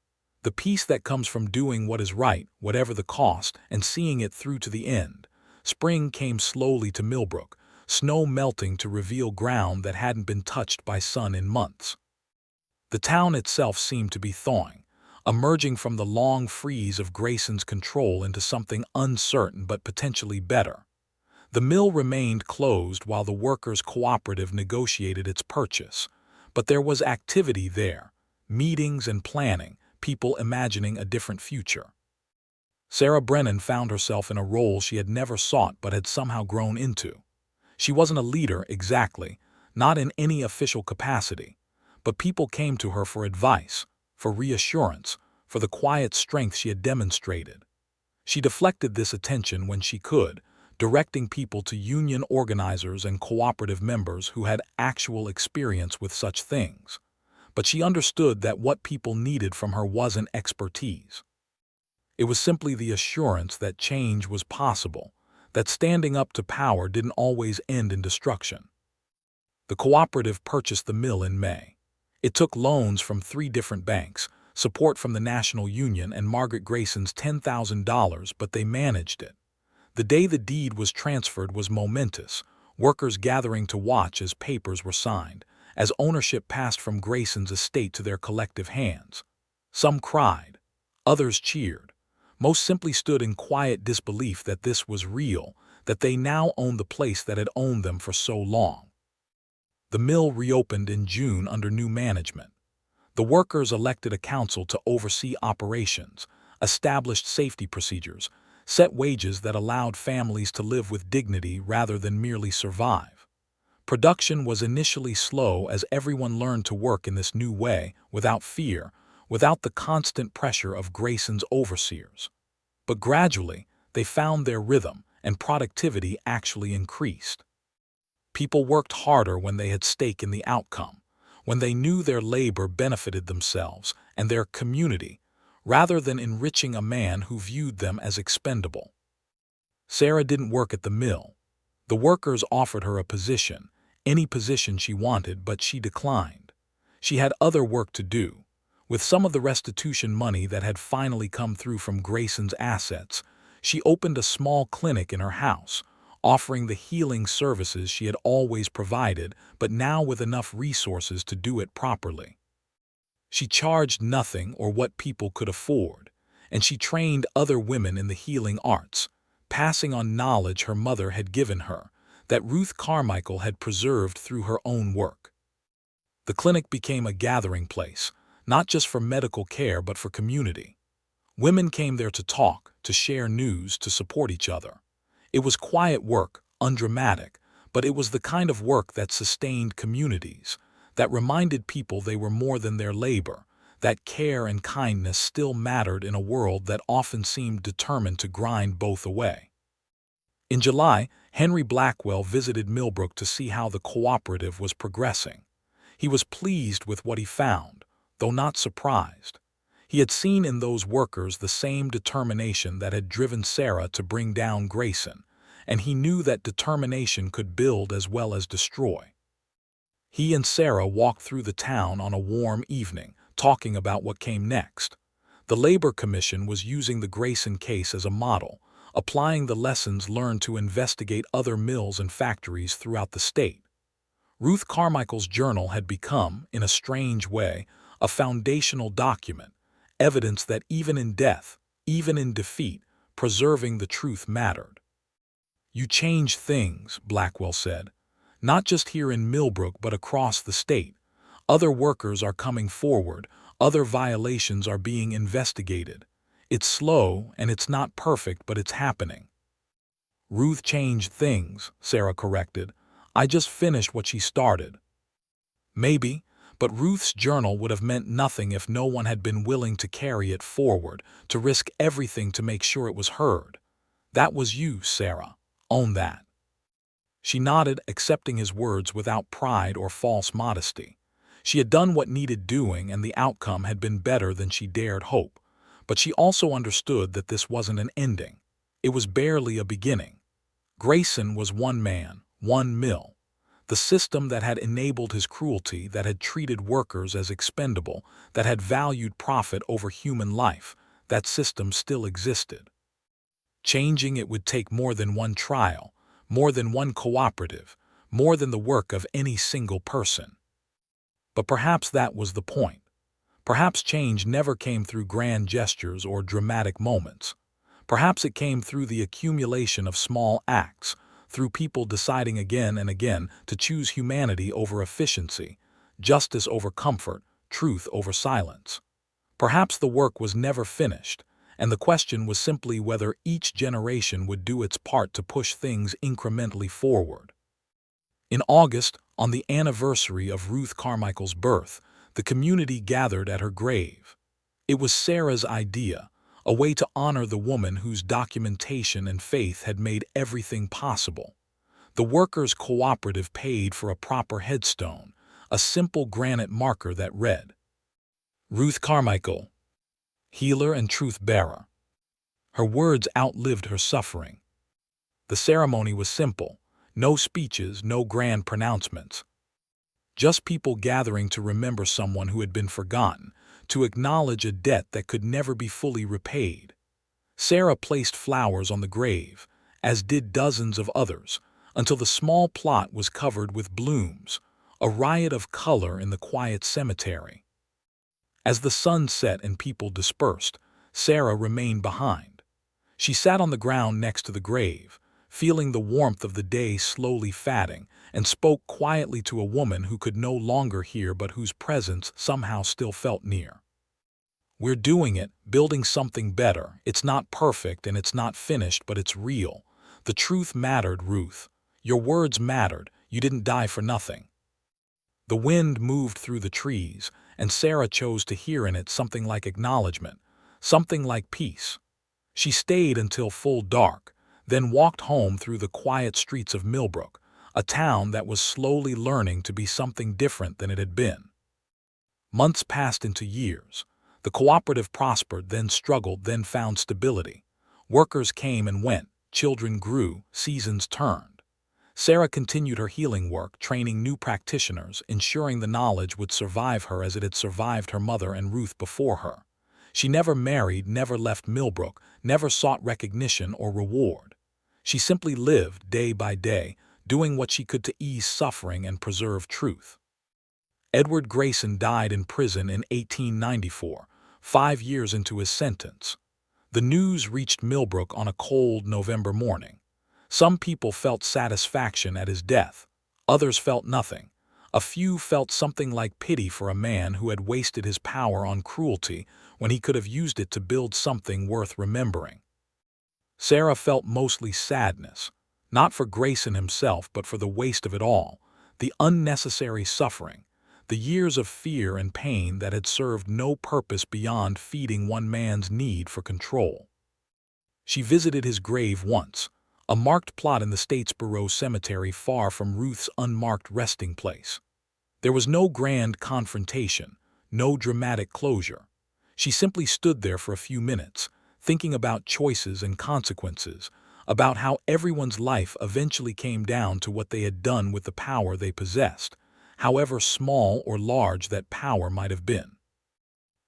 The peace that comes from doing what is right, whatever the cost, and seeing it through to the end. Spring came slowly to Millbrook, snow melting to reveal ground that hadn't been touched by sun in months. The town itself seemed to be thawing, emerging from the long freeze of Grayson's control into something uncertain but potentially better. The mill remained closed while the workers' cooperative negotiated its purchase, but there was activity there, meetings and planning, people imagining a different future. Sarah Brennan found herself in a role she had never sought but had somehow grown into. She wasn't a leader exactly, not in any official capacity, but people came to her for advice, for reassurance, for the quiet strength she had demonstrated. She deflected this attention when she could, directing people to union organizers and cooperative members who had actual experience with such things. But she understood that what people needed from her wasn't expertise. It was simply the assurance that change was possible, that standing up to power didn't always end in destruction. The cooperative purchased the mill in May. It took loans from 3 different banks, support from the National Union and Margaret Grayson's $10,000, but they managed it. The day the deed was transferred was momentous, workers gathering to watch as papers were signed, as ownership passed from Grayson's estate to their collective hands. Some cried, others cheered. Most simply stood in quiet disbelief that this was real, that they now owned the place that had owned them for so long. The mill reopened in June under new management. The workers elected a council to oversee operations, established safety procedures, set wages that allowed families to live with dignity rather than merely survive. Production was initially slow as everyone learned to work in this new way, without fear, without the constant pressure of Grayson's overseers. But gradually, they found their rhythm, and productivity actually increased. People worked harder when they had stake in the outcome, when they knew their labor benefited themselves and their community, rather than enriching a man who viewed them as expendable. Sarah didn't work at the mill. The workers offered her a position, any position she wanted, but she declined. She had other work to do. With some of the restitution money that had finally come through from Grayson's assets, she opened a small clinic in her house, offering the healing services she had always provided, but now with enough resources to do it properly. She charged nothing or what people could afford, and she trained other women in the healing arts, passing on knowledge her mother had given her, that Ruth Carmichael had preserved through her own work. The clinic became a gathering place, not just for medical care but for community. Women came there to talk, to share news, to support each other. It was quiet work, undramatic, but it was the kind of work that sustained communities, that reminded people they were more than their labor, that care and kindness still mattered in a world that often seemed determined to grind both away. In July, Henry Blackwell visited Millbrook to see how the cooperative was progressing. He was pleased with what he found, though not surprised. He had seen in those workers the same determination that had driven Sarah to bring down Grayson, and he knew that determination could build as well as destroy. He and Sarah walked through the town on a warm evening, talking about what came next. The Labor Commission was using the Grayson case as a model, applying the lessons learned to investigate other mills and factories throughout the state. Ruth Carmichael's journal had become, in a strange way, a foundational document, evidence that even in death, even in defeat, preserving the truth mattered. "You change things," Blackwell said. "Not just here in Millbrook but across the state. Other workers are coming forward, other violations are being investigated. It's slow and it's not perfect, but it's happening." "Ruth changed things," Sarah corrected. "I just finished what she started." Maybe, but Ruth's journal would have meant nothing if no one had been willing to carry it forward, to risk everything to make sure it was heard. "That was you, Sarah. Own that." She nodded, accepting his words without pride or false modesty. She had done what needed doing, and the outcome had been better than she dared hope. But she also understood that this wasn't an ending. It was barely a beginning. Grayson was one man, one mill. The system that had enabled his cruelty, that had treated workers as expendable, that had valued profit over human life, that system still existed. Changing it would take more than one trial, more than one cooperative, more than the work of any single person. But perhaps that was the point. Perhaps change never came through grand gestures or dramatic moments. Perhaps it came through the accumulation of small acts, through people deciding again and again to choose humanity over efficiency, justice over comfort, truth over silence. Perhaps the work was never finished, and the question was simply whether each generation would do its part to push things incrementally forward. In August, on the anniversary of Ruth Carmichael's birth, the community gathered at her grave. It was Sarah's idea, a way to honor the woman whose documentation and faith had made everything possible. The workers' cooperative paid for a proper headstone, a simple granite marker that read, "Ruth Carmichael, healer and truth bearer." Her words outlived her suffering. The ceremony was simple, no speeches, no grand pronouncements. Just people gathering to remember someone who had been forgotten, to acknowledge a debt that could never be fully repaid. Sarah placed flowers on the grave, as did dozens of others, until the small plot was covered with blooms, a riot of color in the quiet cemetery. As the sun set and people dispersed, Sarah remained behind. She sat on the ground next to the grave, feeling the warmth of the day slowly fading, and spoke quietly to a woman who could no longer hear but whose presence somehow still felt near. "We're doing it, building something better. It's not perfect and it's not finished, but it's real. The truth mattered, Ruth. Your words mattered. You didn't die for nothing." The wind moved through the trees, and Sarah chose to hear in it something like acknowledgement, something like peace. She stayed until full dark, then walked home through the quiet streets of Millbrook, a town that was slowly learning to be something different than it had been. Months passed into years. The cooperative prospered, then struggled, then found stability. Workers came and went, children grew, seasons turned. Sarah continued her healing work, training new practitioners, ensuring the knowledge would survive her as it had survived her mother and Ruth before her. She never married, never left Millbrook, never sought recognition or reward. She simply lived day by day, doing what she could to ease suffering and preserve truth. Edward Grayson died in prison in 1894, 5 years into his sentence. The news reached Millbrook on a cold November morning. Some people felt satisfaction at his death. Others felt nothing. A few felt something like pity for a man who had wasted his power on cruelty when he could have used it to build something worth remembering. Sarah felt mostly sadness, not for Grayson himself, but for the waste of it all, the unnecessary suffering, the years of fear and pain that had served no purpose beyond feeding one man's need for control. She visited his grave once, a marked plot in the Statesboro Cemetery far from Ruth's unmarked resting place. There was no grand confrontation, no dramatic closure. She simply stood there for a few minutes, thinking about choices and consequences, about how everyone's life eventually came down to what they had done with the power they possessed, however small or large that power might have been.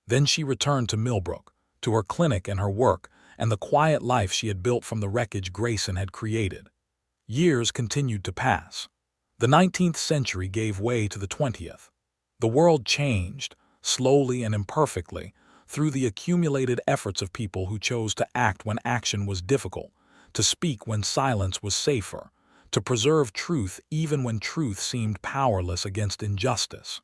Then she returned to Millbrook, to her clinic and her work, and the quiet life she had built from the wreckage Grayson had created. Years continued to pass. The 19th century gave way to the 20th. The world changed, slowly and imperfectly, through the accumulated efforts of people who chose to act when action was difficult, to speak when silence was safer, to preserve truth even when truth seemed powerless against injustice.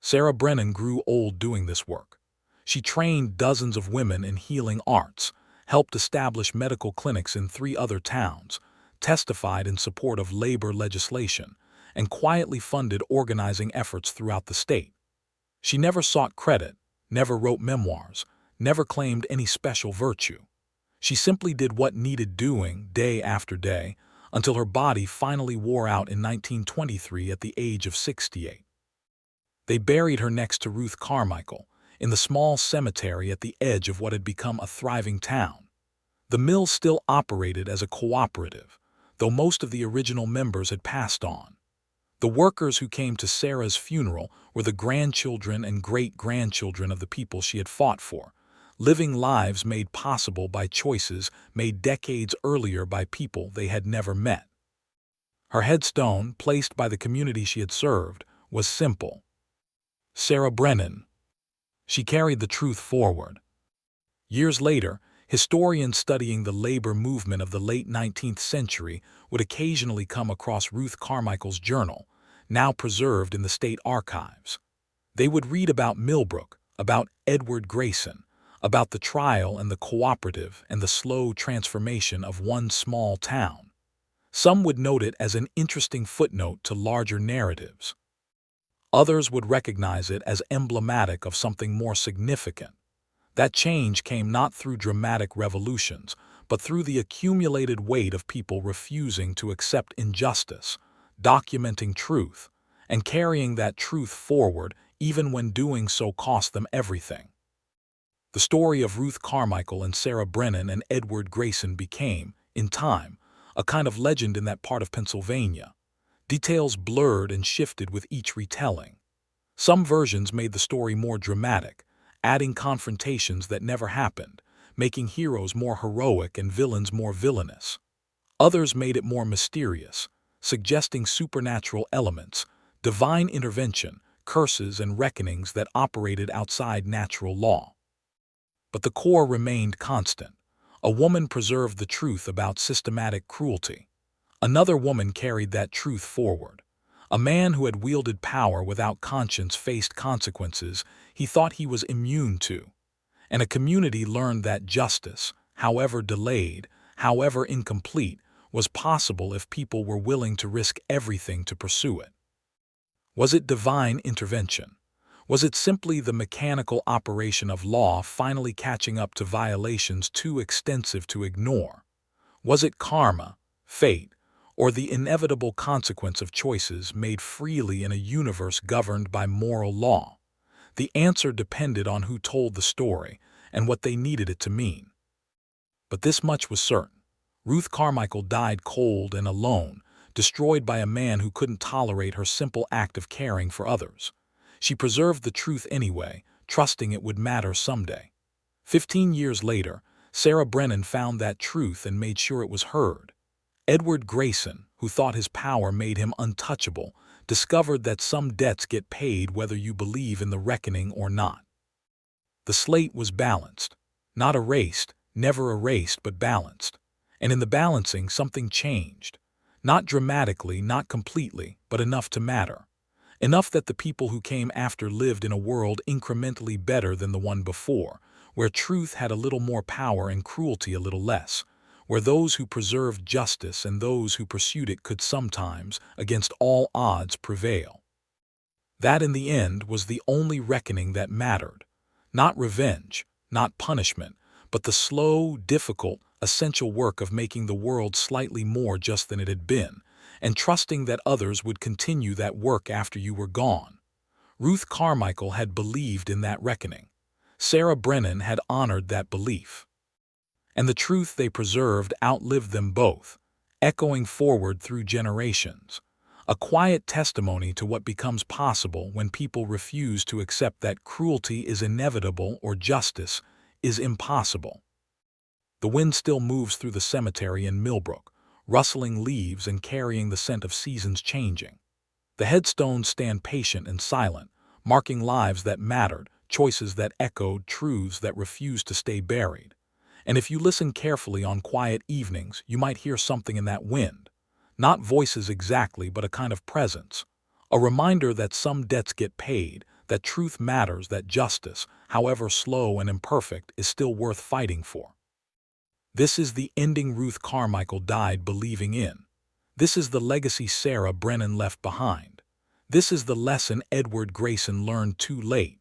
Sarah Brennan grew old doing this work. She trained dozens of women in healing arts, helped establish medical clinics in 3 other towns, testified in support of labor legislation, and quietly funded organizing efforts throughout the state. She never sought credit, never wrote memoirs, never claimed any special virtue. She simply did what needed doing day after day until her body finally wore out in 1923 at the age of 68. They buried her next to Ruth Carmichael, in the small cemetery at the edge of what had become a thriving town. The mill still operated as a cooperative, though most of the original members had passed on. The workers who came to Sarah's funeral were the grandchildren and great-grandchildren of the people she had fought for, living lives made possible by choices made decades earlier by people they had never met. Her headstone, placed by the community she had served, was simple. Sarah Brennan. She carried the truth forward. Years later, historians studying the labor movement of the late 19th century would occasionally come across Ruth Carmichael's journal, now preserved in the state archives. They would read about Millbrook, about Edward Grayson, about the trial and the cooperative and the slow transformation of one small town. Some would note it as an interesting footnote to larger narratives. Others would recognize it as emblematic of something more significant. That change came not through dramatic revolutions, but through the accumulated weight of people refusing to accept injustice, documenting truth, and carrying that truth forward even when doing so cost them everything. The story of Ruth Carmichael and Sarah Brennan and Edward Grayson became, in time, a kind of legend in that part of Pennsylvania. Details blurred and shifted with each retelling. Some versions made the story more dramatic, adding confrontations that never happened, making heroes more heroic and villains more villainous. Others made it more mysterious, suggesting supernatural elements, divine intervention, curses and reckonings that operated outside natural law. But the core remained constant. A woman preserved the truth about systematic cruelty. Another woman carried that truth forward. A man who had wielded power without conscience faced consequences he thought he was immune to. And a community learned that justice, however delayed, however incomplete, was possible if people were willing to risk everything to pursue it. Was it divine intervention? Was it simply the mechanical operation of law finally catching up to violations too extensive to ignore? Was it karma, fate, or the inevitable consequence of choices made freely in a universe governed by moral law? The answer depended on who told the story and what they needed it to mean. But this much was certain. Ruth Carmichael died cold and alone, destroyed by a man who couldn't tolerate her simple act of caring for others. She preserved the truth anyway, trusting it would matter someday. 15 years later, Sarah Brennan found that truth and made sure it was heard. Edward Grayson, who thought his power made him untouchable, discovered that some debts get paid whether you believe in the reckoning or not. The slate was balanced, not erased, never erased but balanced. And in the balancing something changed. Not dramatically, not completely, but enough to matter. Enough that the people who came after lived in a world incrementally better than the one before, where truth had a little more power and cruelty a little less, where those who preserved justice and those who pursued it could sometimes, against all odds, prevail. That in the end was the only reckoning that mattered. Not revenge, not punishment, but the slow, difficult, essential work of making the world slightly more just than it had been, and trusting that others would continue that work after you were gone. Ruth Carmichael had believed in that reckoning. Sarah Brennan had honored that belief. And the truth they preserved outlived them both, echoing forward through generations. A quiet testimony to what becomes possible when people refuse to accept that cruelty is inevitable or justice is impossible. The wind still moves through the cemetery in Millbrook, rustling leaves and carrying the scent of seasons changing. The headstones stand patient and silent, marking lives that mattered, choices that echoed, truths that refused to stay buried. And if you listen carefully on quiet evenings, you might hear something in that wind. Not voices exactly, but a kind of presence. A reminder that some debts get paid, that truth matters, that justice, however slow and imperfect, is still worth fighting for. This is the ending Ruth Carmichael died believing in. This is the legacy Sarah Brennan left behind. This is the lesson Edward Grayson learned too late.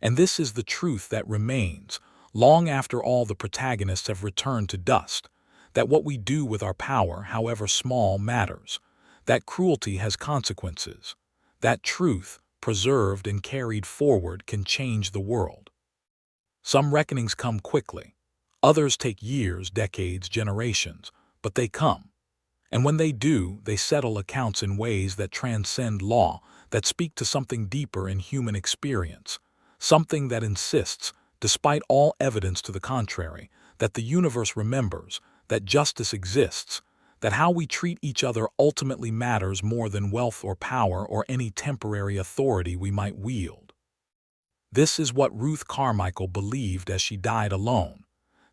And this is the truth that remains, long after all the protagonists have returned to dust, that what we do with our power, however small, matters, that cruelty has consequences, that truth, preserved and carried forward, can change the world. Some reckonings come quickly. Others take years, decades, generations, but they come. And when they do, they settle accounts in ways that transcend law, that speak to something deeper in human experience, something that insists, despite all evidence to the contrary, that the universe remembers, that justice exists, that how we treat each other ultimately matters more than wealth or power or any temporary authority we might wield. This is what Ruth Carmichael believed as she died alone.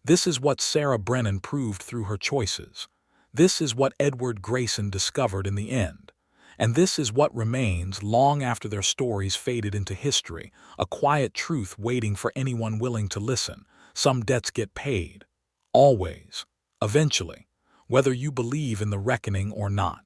This is what Sarah Brennan proved through her choices. This is what Edward Grayson discovered in the end. And this is what remains long after their stories faded into history, a quiet truth waiting for anyone willing to listen. Some debts get paid. Always. Eventually. Whether you believe in the reckoning or not.